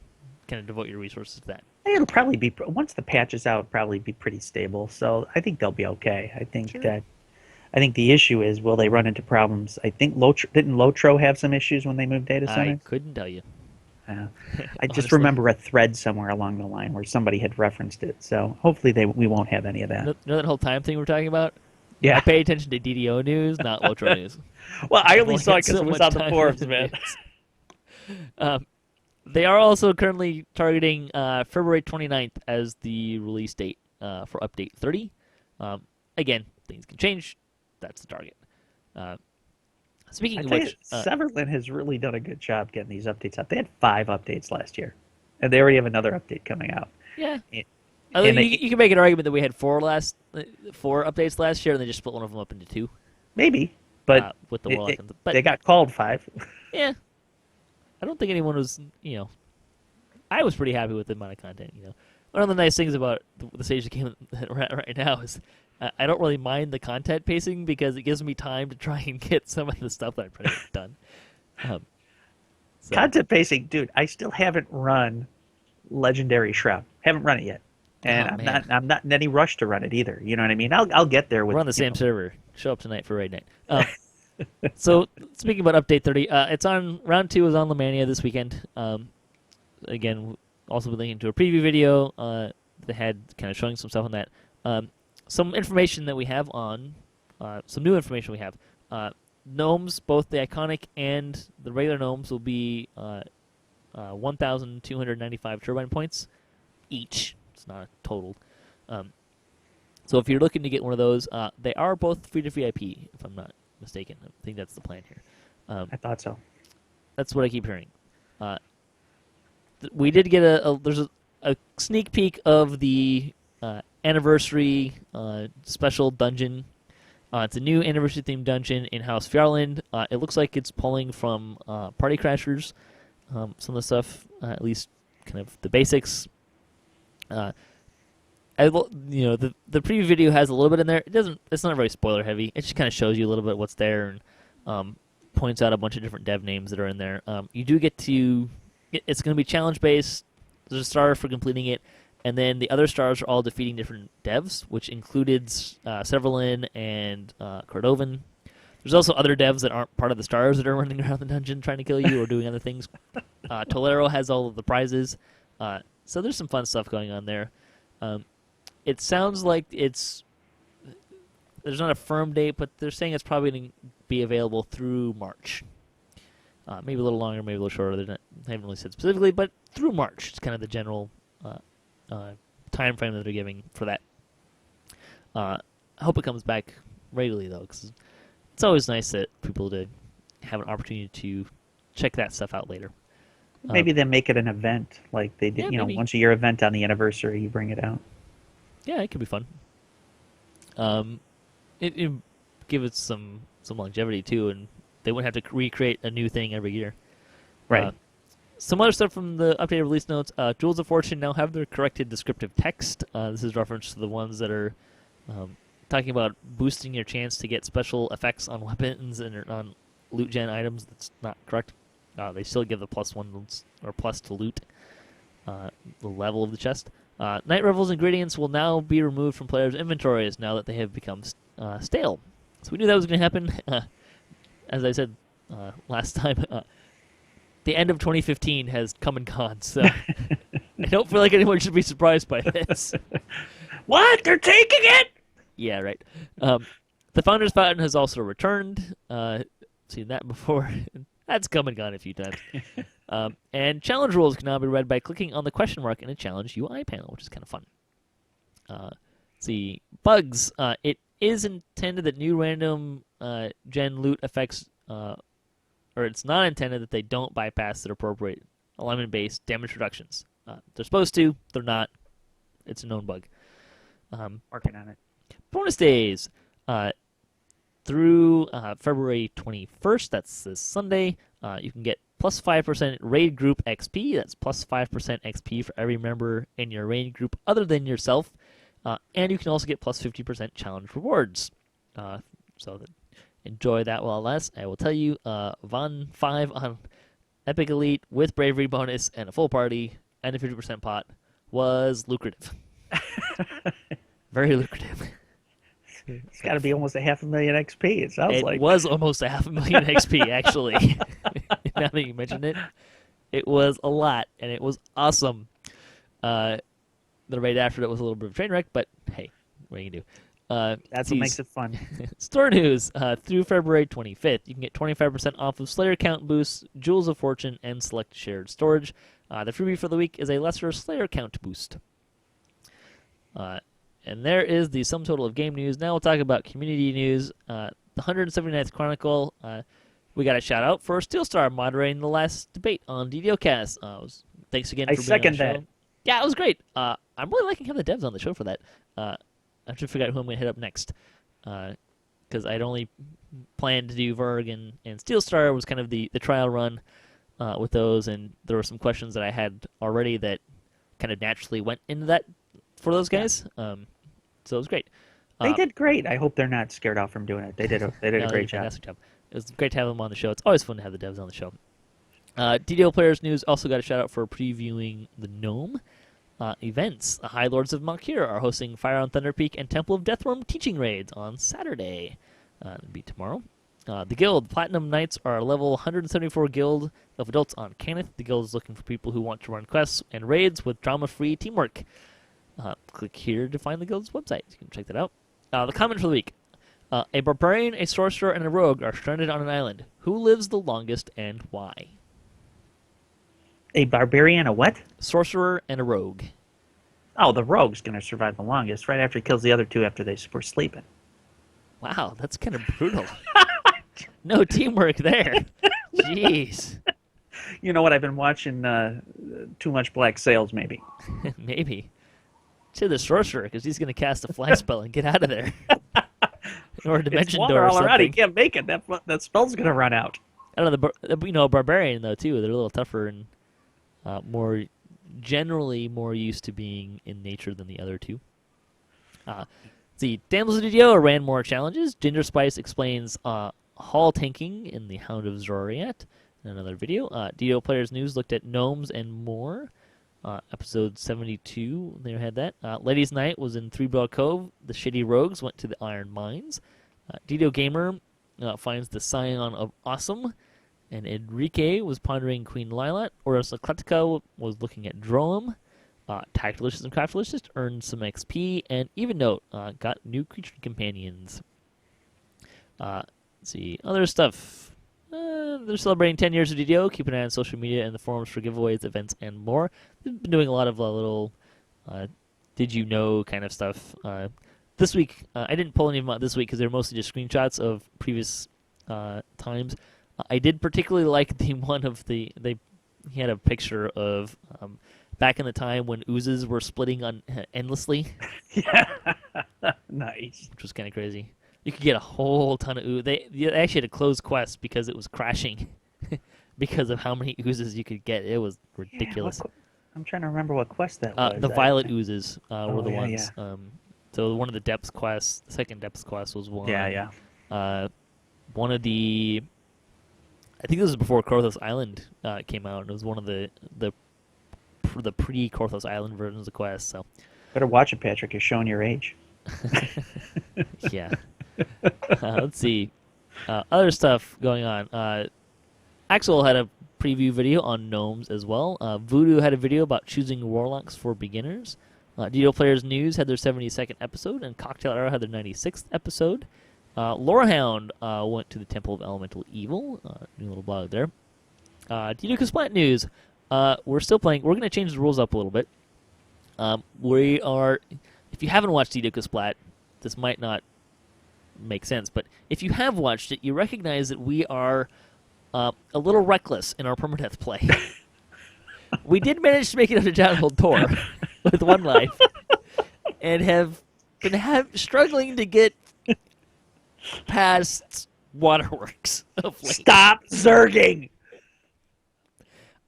Kind of devote your resources to that. It'll probably be, once the patch is out, it'll probably be pretty stable. So I think they'll be okay. I think the issue is, will they run into problems? I think didn't Lotro have some issues when they moved data centers? I couldn't tell you. I just remember a thread somewhere along the line where somebody had referenced it. So hopefully we won't have any of that. You know that whole time thing we're talking about? Yeah. I pay attention to DDO news, not Lotro news. Well, I only I've saw it got because it was on the forums, man. They are also currently targeting February 29th as the release date for Update 30. Again, things can change. That's the target. Speaking of which, Severlin has really done a good job getting these updates out. They had 5 updates last year, and they already have another update coming out. Yeah. You can make an argument that we had 4 updates last year, and they just split one of them up into 2. Maybe, but with the Warlock. But they got called 5. Yeah. I don't think anyone was, I was pretty happy with the amount of content, One of the nice things about the stage of the game that we're at right now is I don't really mind the content pacing because it gives me time to try and get some of the stuff that I'm trying to get done. Content pacing, dude, I still haven't run Legendary Shroud. Haven't run it yet. And I'm not in any rush to run it either. You know what I mean? I'll get there with. We're on the same server. Show up tonight for raid night. So speaking about Update 30, it's on round 2 is on Lemania this weekend. Again, also been linking to a preview video that had kind of showing some stuff on that. Some information that we have on, some new information we have. Gnomes, both the iconic and the regular gnomes, will be 1,295 turbine points each. It's not a total. So if you're looking to get one of those, they are both free to VIP, if I'm not mistaken. I think that's the plan here. I thought so. That's what I keep hearing. We did get there's a sneak peek of the anniversary special dungeon. It's a new anniversary-themed dungeon in House Fjarland. It looks like it's pulling from Party Crashers. Some of the stuff, at least kind of the basics. The preview video has a little bit in there. It's not very spoiler heavy. It just kind of shows you a little bit what's there and points out a bunch of different dev names that are in there. You do get to. It's going to be challenge based. There's a star for completing it, and then the other stars are all defeating different devs, which included Severlin and Cordovan. There's also other devs that aren't part of the stars that are running around the dungeon trying to kill you or doing other things. Tolero has all of the prizes. So there's some fun stuff going on there. It sounds like there's not a firm date, but they're saying it's probably going to be available through March. Maybe a little longer, maybe a little shorter. They haven't really said specifically, but through March. It's kind of the general time frame that they're giving for that. I hope it comes back regularly, though, because it's always nice that people to have an opportunity to check that stuff out later. Maybe they make it an event, like they did, maybe. once a year event on the anniversary, you bring it out. Yeah, it could be fun. It give it some longevity too, and they wouldn't have to recreate a new thing every year. Right. Some other stuff from the updated release notes. Jewels of Fortune now have their corrected descriptive text. This is reference to the ones that are talking about boosting your chance to get special effects on weapons and on loot gen items. That's not correct. They still give the +1 or plus to loot, the level of the chest. Night Revel's ingredients will now be removed from players' inventories now that they have become stale. So we knew that was going to happen. As I said last time, the end of 2015 has come and gone, so I don't feel like anyone should be surprised by this. What? They're taking it? Yeah, right. The Founders Fountain has also returned. Seen that before. That's come and gone a few times. And challenge rules can now be read by clicking on the question mark in a challenge UI panel, which is kind of fun. Let's see. Bugs. It is intended that new random gen loot effects, or it's not intended that they don't bypass their appropriate alignment-based damage reductions. They're supposed to. They're not. It's a known bug. Working on it. Bonus days. Through February 21st, that's this Sunday, you can get plus 5% raid group XP. That's plus 5% XP for every member in your raid group other than yourself. And you can also get plus 50% challenge rewards. Enjoy that while it lasts. I will tell you, Von 5 on Epic Elite with Bravery bonus and a full party and a 50% pot was lucrative. Very lucrative. It's got to be almost 500,000 XP, it sounds like. It was almost 500,000 XP, actually. Now that you mentioned it, it was a lot, and it was awesome. The raid after that was a little bit of a train wreck, but hey, what are you going to do? That's what makes it fun. Store news. Through February 25th, you can get 25% off of Slayer count boosts, Jewels of Fortune, and select shared storage. The freebie for the week is a lesser Slayer count boost. And there is the sum total of game news. Now we'll talk about community news. The 179th Chronicle, we got a shout out for Steelstar moderating the last debate on DDOCast. Thanks again for being on the show. I second that. Yeah, it was great. I'm really liking having the devs on the show for that. I have to figure out who I'm going to hit up next. Because I'd only planned to do Verg and Steelstar was kind of the trial run with those, and there were some questions that I had already that kind of naturally went into that for those guys. So it was great. They did great. I hope they're not scared off from doing it. They did a great job. Fantastic job. It was great to have them on the show. It's always fun to have the devs on the show. DDO Players News also got a shout out for previewing the Gnome events. The High Lords of Malkir are hosting Fire on Thunder Peak and Temple of Deathworm teaching raids on Saturday. It'll be tomorrow. The Guild, Platinum Knights, are a level 174 guild of adults on Cannith. The Guild is looking for people who want to run quests and raids with drama-free teamwork. Click here to find the Guild's website. You can check that out. The comment for the week. A barbarian, a sorcerer, and a rogue are stranded on an island. Who lives the longest and why? A barbarian, a what? Sorcerer, and a rogue. Oh, the rogue's going to survive the longest right after he kills the other two after they were sleeping. Wow, that's kind of brutal. No teamwork there. Jeez. You know what? I've been watching too much Black Sails, maybe. Maybe. To the sorcerer, because he's going to cast a fly spell and get out of there. Or a dimension door or something. Already. He can't make it. That spell's going to run out. I don't know, barbarian, though, too. They're a little tougher and generally more used to being in nature than the other two. The Damsels of DDO ran more challenges. Ginger Spice explains hall tanking in the Hound of Zoriat in another video. DDO Players News looked at gnomes and more. Episode 72, they had that. Ladies' Night was in Three Broad Cove. The Shitty Rogues went to the Iron Mines. DDO Gamer finds the Scion of Awesome. And Enrique was pondering Queen Lilat. Oris Eclectica was looking at Droam. Tactilicious and Craftilicious earned some XP. And Even Note got new creature companions. Let's see, other stuff. They're celebrating 10 years of DDO. Keep an eye on social media and the forums for giveaways, events, and more. They've been doing a lot of little did you know kind of stuff. This week, I didn't pull any of them out this week because they're mostly just screenshots of previous times. I did particularly like the one of he had a picture of back in the time when oozes were splitting on endlessly. Yeah, nice. Which was kind of crazy. You could get a whole ton of ooze. They actually had to close quests because it was crashing because of how many oozes you could get. It was ridiculous. Yeah, I'm trying to remember what quest that was. The violet oozes were the ones. Yeah. So one of the depths quests, the second depths quest was one. Yeah. One of the, I think this was before Korthos Island came out. And it was one of the pre-Korthos Island versions of the quest. So better watch it, Patrick. You're showing your age. Yeah. Let's see. Other stuff going on. Axel had a preview video on gnomes as well. Voodoo had a video about choosing warlocks for beginners. DDO Players News had their 72nd episode, and Cocktail Arrow had their 96th episode. Lorehound went to the Temple of Elemental Evil. New little blog there. DDO Splat News. We're still playing. We're going to change the rules up a little bit. We are. If you haven't watched DDO Splat, this might not make sense, but if you have watched it, you recognize that we are a little reckless in our permadeath play. We did manage to make it up to Downhill Tour with one life, and have been struggling to get past Waterworks of late. Stop zerging.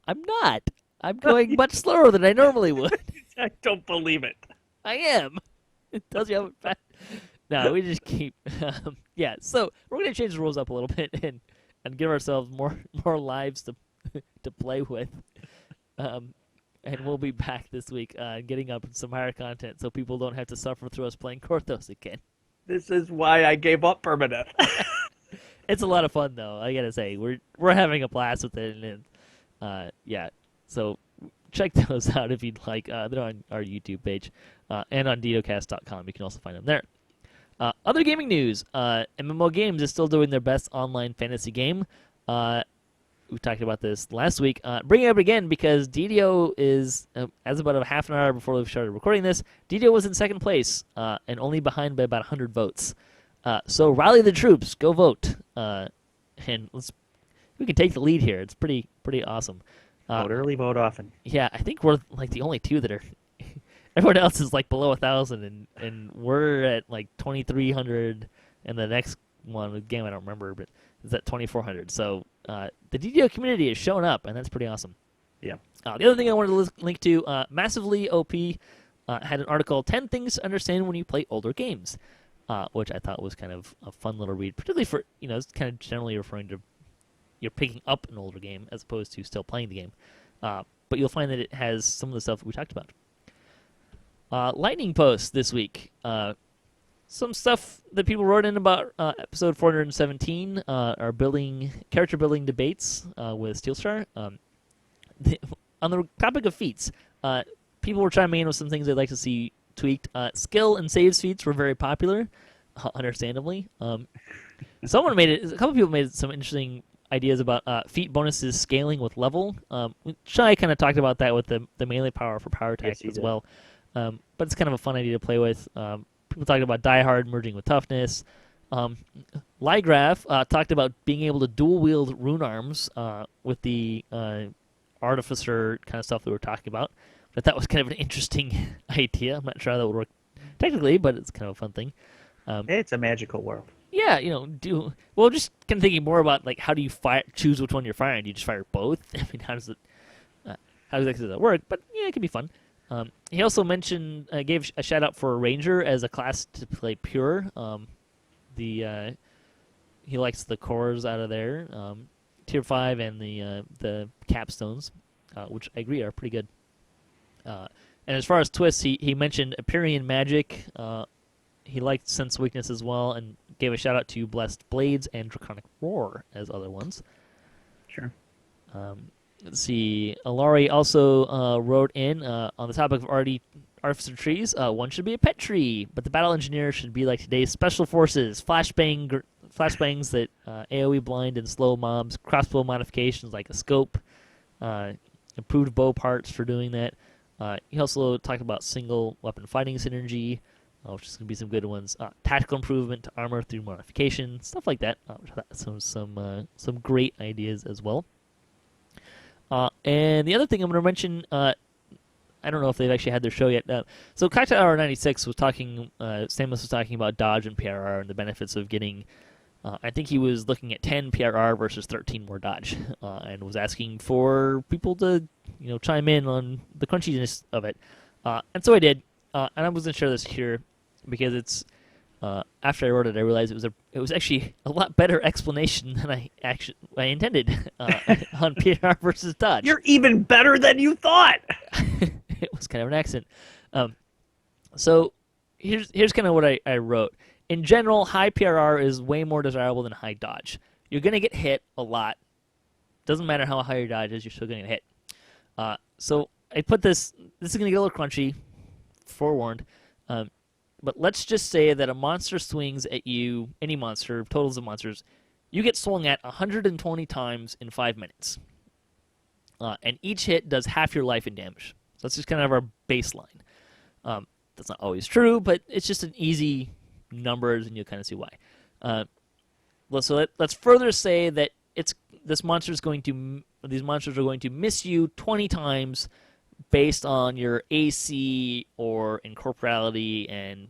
I'm not. I'm going much slower than I normally would. I don't believe it. I am. It tells you how fast. No, we just keep. Yeah, so we're going to change the rules up a little bit and give ourselves more lives to play with. And we'll be back this week getting up some higher content so people don't have to suffer through us playing Korthos again. This is why I gave up permanent. It's a lot of fun, though. I gotta say, we're having a blast with it, and yeah. So check those out if you'd like. They're on our YouTube page and on DDOCast.com. You can also find them there. Other gaming news: MMO Games is still doing their best online fantasy game. We talked about this last week. Bringing it up again because DDO is, as about a half an hour before we started recording this, DDO was in second place and only behind by about 100 votes. So rally the troops, go vote, and we can take the lead here. It's pretty awesome. Vote early, vote often. Yeah, I think we're like the only two that are. Everyone else is like below 1,000, and we're at like 2,300, and the next one, the game I don't remember, but is at 2,400. So the DDO community is showing up, and that's pretty awesome. Yeah. The other thing I wanted to link to, Massively OP had an article, 10 Things to Understand When You Play Older Games, which I thought was kind of a fun little read, particularly for, it's kind of generally referring to you're picking up an older game as opposed to still playing the game. But you'll find that it has some of the stuff that we talked about. Lightning posts this week. Some stuff that people wrote in about episode 417 are character building debates with Steelstar. On the topic of feats, people were chiming in with some things they'd like to see tweaked. Skill and saves feats were very popular, understandably. A couple people made some interesting ideas about feat bonuses scaling with level. Shai kind of talked about that with the melee power for power attack as well. But it's kind of a fun idea to play with. People talked about Die Hard merging with toughness. Lygraph talked about being able to dual wield rune arms with the artificer kind of stuff that we were talking about. But that was kind of an interesting idea. I'm not sure how that would work technically, but it's kind of a fun thing. It's a magical world. Yeah, just kind of thinking more about like how do you choose which one you're firing? Do you just fire both? I mean, how exactly does that work? But yeah, it can be fun. He also mentioned, gave a shout out for Ranger as a class to play pure. He likes the cores out of there, tier 5 and the capstones, which I agree are pretty good. And as far as twists, he mentioned Empyrean Magic. He liked Sense Weakness as well, and gave a shout out to Blessed Blades and Draconic Roar as other ones. Sure. Let's see. Alari also wrote in on the topic of artificer trees. One should be a pet tree, but the battle engineer should be like today's special forces. Flashbangs that AoE blind and slow mobs. Crossbow modifications like a scope. Improved bow parts for doing that. He also talked about single weapon fighting synergy, which is going to be some good ones. Tactical improvement to armor through modification, stuff like that. Some great ideas as well. And the other thing I'm going to mention, I don't know if they've actually had their show yet. So Cocktail Hour 96 was talking, Samus was talking about dodge and PRR and the benefits of getting, I think he was looking at 10 PRR versus 13 more dodge, and was asking for people to, chime in on the crunchiness of it. And so I did, and I was going to share this here because it's, after I wrote it, I realized it was actually a lot better explanation than I intended on PR versus dodge. You're even better than you thought. It was kind of an accent. So here's kind of what I wrote. In general, high PRR is way more desirable than high dodge. You're gonna get hit a lot. Doesn't matter how high your dodge is, you're still gonna get hit. So I put this. This is gonna get a little crunchy. Forewarned. But let's just say that a monster swings at you, any monster, totals of monsters, you get swung at 120 times in 5 minutes. And each hit does half your life in damage. So that's just kind of our baseline. That's not always true, but it's just an easy numbers, and you'll kind of see why. So let's further say that this monster is going to these monsters are going to miss you 20 times based on your AC or incorporeality and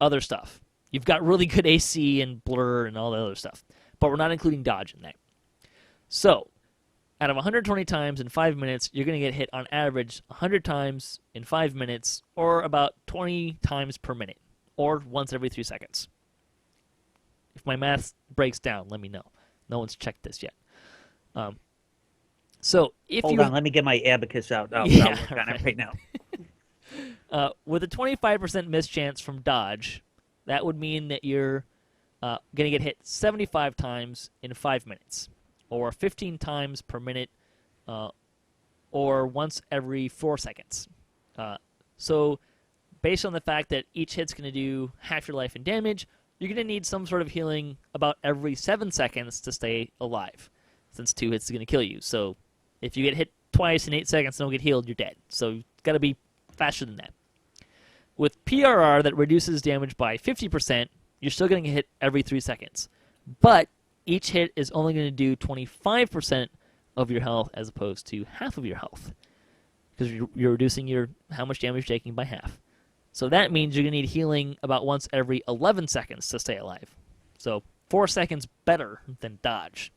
other stuff. You've got really good AC and blur and all the other stuff, but we're not including dodge in that. So, out of 120 times in 5 minutes, you're going to get hit on average 100 times in 5 minutes, or about 20 times per minute, or once every 3 seconds. If my math breaks down, let me know. No one's checked this yet. So if Hold you on, let me get my abacus out. I'll Yeah, work on it right now. with a 25% miss chance from dodge, that would mean that you're going to get hit 75 times in 5 minutes, or 15 times per minute, or once every 4 seconds. So based on the fact that each hit's going to do half your life in damage, you're going to need some sort of healing about every 7 seconds to stay alive, since 2 hits is going to kill you. So if you get hit twice in 8 seconds and don't get healed, you're dead. So you've got to be faster than that. With PRR that reduces damage by 50%, you're still going to get hit every 3 seconds. But each hit is only going to do 25% of your health as opposed to half of your health, because you're reducing how much damage you're taking by half. So that means you're going to need healing about once every 11 seconds to stay alive. So 4 seconds better than dodge.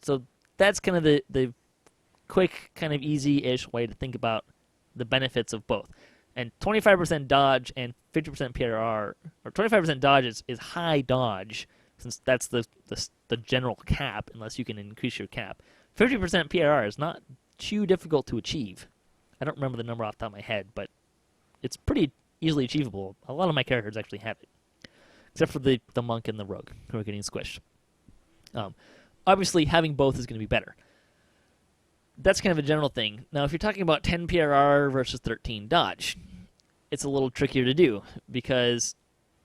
So that's kind of the quick, kind of easy-ish way to think about the benefits of both. And 25% dodge and 50% PRR, or 25% dodge is high dodge, since that's the general cap, unless you can increase your cap. 50% PRR is not too difficult to achieve. I don't remember the number off the top of my head, but it's pretty easily achievable. A lot of my characters actually have it, except for the monk and the rogue, who are getting squished. Obviously, having both is going to be better. That's kind of a general thing. Now, if you're talking about 10 PRR versus 13 dodge, it's a little trickier to do, because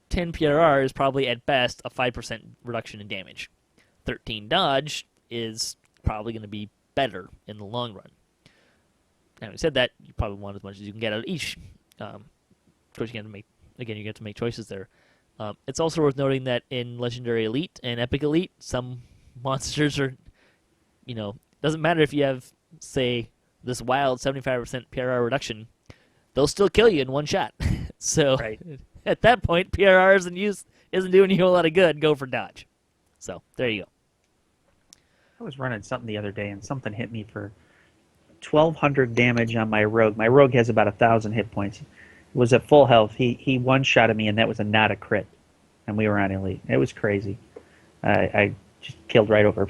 10 PRR is probably at best a 5% reduction in damage. 13 dodge is probably going to be better in the long run. Having said that, you probably want as much as you can get out of each. Of course, you get to make choices there. It's also worth noting that in Legendary Elite and Epic Elite, some monsters are, doesn't matter if you have, say, this wild 75% PRR reduction, they'll still kill you in one shot. So Right. At that point, PRR isn't doing you a lot of good. Go for dodge. So there you go. I was running something the other day, and something hit me for 1,200 damage on my rogue. My rogue has about 1,000 hit points. It was at full health. He one-shotted me, and that was not a crit. And we were on Elite. It was crazy. I just killed right over.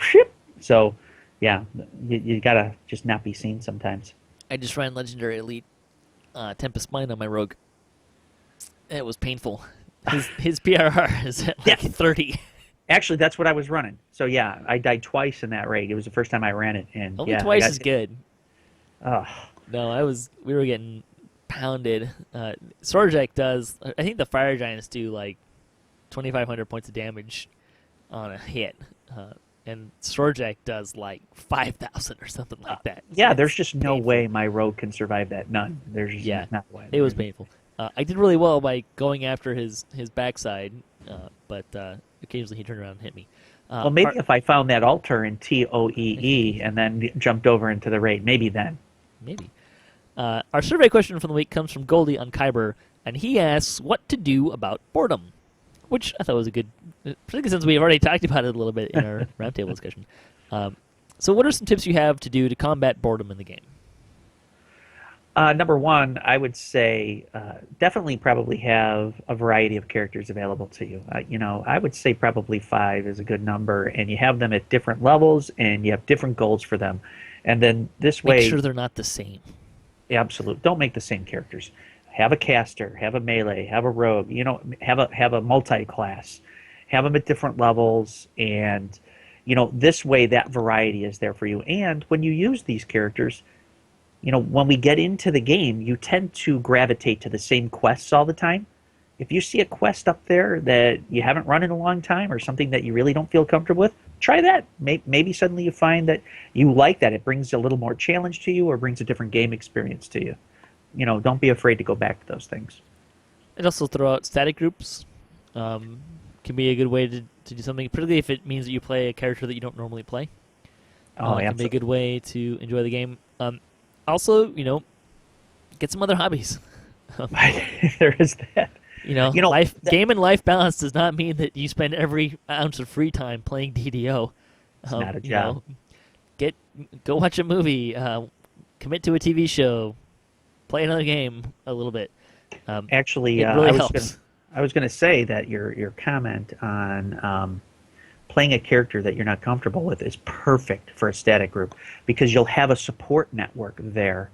So, yeah, you got to just not be seen sometimes. I just ran Legendary Elite Tempest Mine on my rogue. It was painful. His PRR is at like 30. Actually, that's what I was running. So, yeah, I died twice in that raid. It was the first time I ran it. And Only yeah, twice is good. Oh. No, we were getting pounded. Sorjek does, I think the Fire Giants do like 2,500 points of damage on a hit. And Sorjek does like 5,000 or something like that. Yeah, there's just no way my rogue can survive that. None. There's just not a way. It was painful. I did really well by going after his backside, but occasionally he turned around and hit me. Well, maybe if I found that altar in TOEE and then jumped over into the raid, maybe then. Maybe. Our survey question from the week comes from Goldie on Kyber, and he asks what to do about boredom, which I thought was a good, particularly since we've already talked about it a little bit in our roundtable discussion. So what are some tips you have to do to combat boredom in the game? Number one, I would say definitely probably have a variety of characters available to you. I would say probably 5 is a good number, and you have them at different levels, and you have different goals for them. And then this way... Make sure they're not the same. Absolutely. Don't make the same characters. Have a caster, have a melee, have a rogue, have a multi-class. Have them at different levels, and, this way that variety is there for you. And when you use these characters... when we get into the game, you tend to gravitate to the same quests all the time. If you see a quest up there that you haven't run in a long time or something that you really don't feel comfortable with, try that. Maybe suddenly you find that you like that. It brings a little more challenge to you or brings a different game experience to you. Don't be afraid to go back to those things. And also throw out static groups. Can be a good way to do something, particularly if it means that you play a character that you don't normally play. Oh, can be a good way to enjoy the game. Also, get some other hobbies. There is that. Game and life balance does not mean that you spend every ounce of free time playing DDO. It's not a job. Go watch a movie, commit to a TV show, play another game a little bit. Actually, it really helps. I was going to say that your comment on playing a character that you're not comfortable with is perfect for a static group, because you'll have a support network there.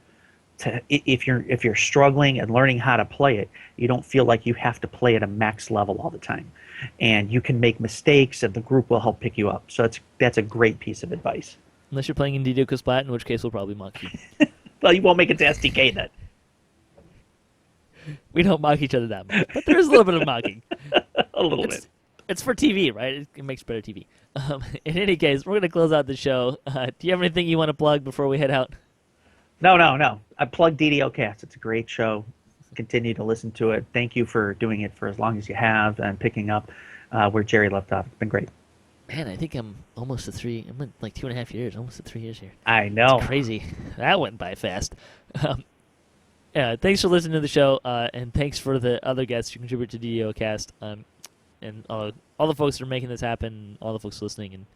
If you're struggling and learning how to play it, you don't feel like you have to play at a max level all the time, and you can make mistakes, and the group will help pick you up. So that's a great piece of advice. Unless you're playing in DDOCast Splat, in which case we'll probably mock you. Well, you won't make it to SDK then. We don't mock each other that much, but there is a little bit of mocking. A little bit. It's for TV, right? It makes better TV. In any case, we're going to close out the show. Do you have anything you want to plug before we head out? No. I plugged DDOcast. It's a great show. Continue to listen to it. Thank you for doing it for as long as you have and picking up where Jerry left off. It's been great. Man, I think I'm almost at 3. I'm in like 2.5 years. Almost at 3 years here. I know. It's crazy. That went by fast. Thanks for listening to the show, and thanks for the other guests who contribute to DDOcast, and all the folks that are making this happen, all the folks listening, and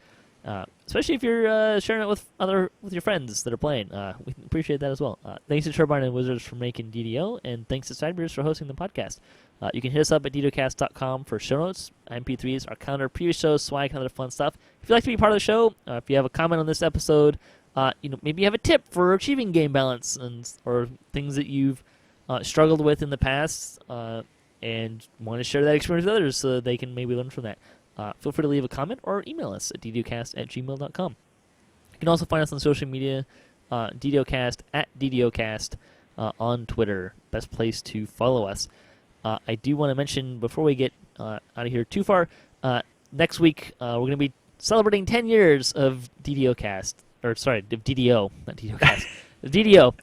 especially if you're sharing it with your friends that are playing. We appreciate that as well. Thanks to Turbine and Wizards for making DDO, and thanks to Sidebeers for hosting the podcast. You can hit us up at DDOcast.com for show notes, MP3s, our calendar, previous shows, swag, and other fun stuff. If you'd like to be part of the show, if you have a comment on this episode, maybe you have a tip for achieving game balance or things that you've struggled with in the past and want to share that experience with others so that they can maybe learn from that. Feel free to leave a comment or email us at ddocast@gmail.com. You can also find us on social media, DDOcast at DDOcast on Twitter. Best place to follow us. I do want to mention before we get out of here too far, next week we're going to be celebrating 10 years of DDOcast. Or sorry, DDO, not DDOcast. DDO.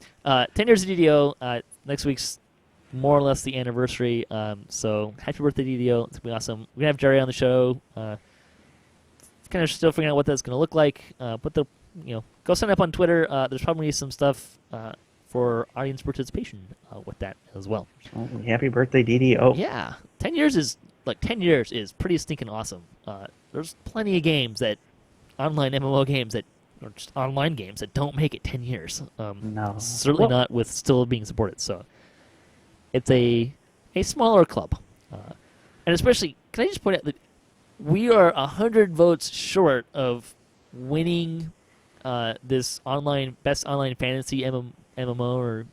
10 years of DDO. Next week's more or less the anniversary. So happy birthday, DDO. It's going to be awesome. We're going to have Jerry on the show. Kind of still figuring out what that's going to look like. But go sign up on Twitter. There's probably some stuff for audience participation with that as well. Oh, happy birthday, DDO. Yeah. 10 years is pretty stinking awesome. There's plenty of games online MMO games or just online games that don't make it 10 years. No. Certainly not with still being supported. So it's a smaller club. And especially, can I just point out that we are 100 votes short of winning this best online fantasy MMO or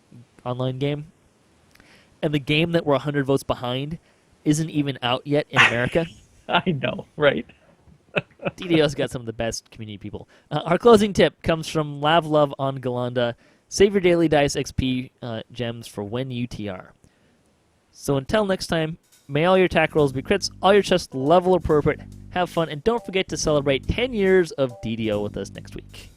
online game. And the game that we're 100 votes behind isn't even out yet in America. I know, right? DDO's got some of the best community people. Our closing tip comes from Lavlove on Galanda. Save your daily dice XP gems for when you TR. So until next time, may all your attack rolls be crits, all your chests level appropriate, have fun, and don't forget to celebrate 10 years of DDO with us next week.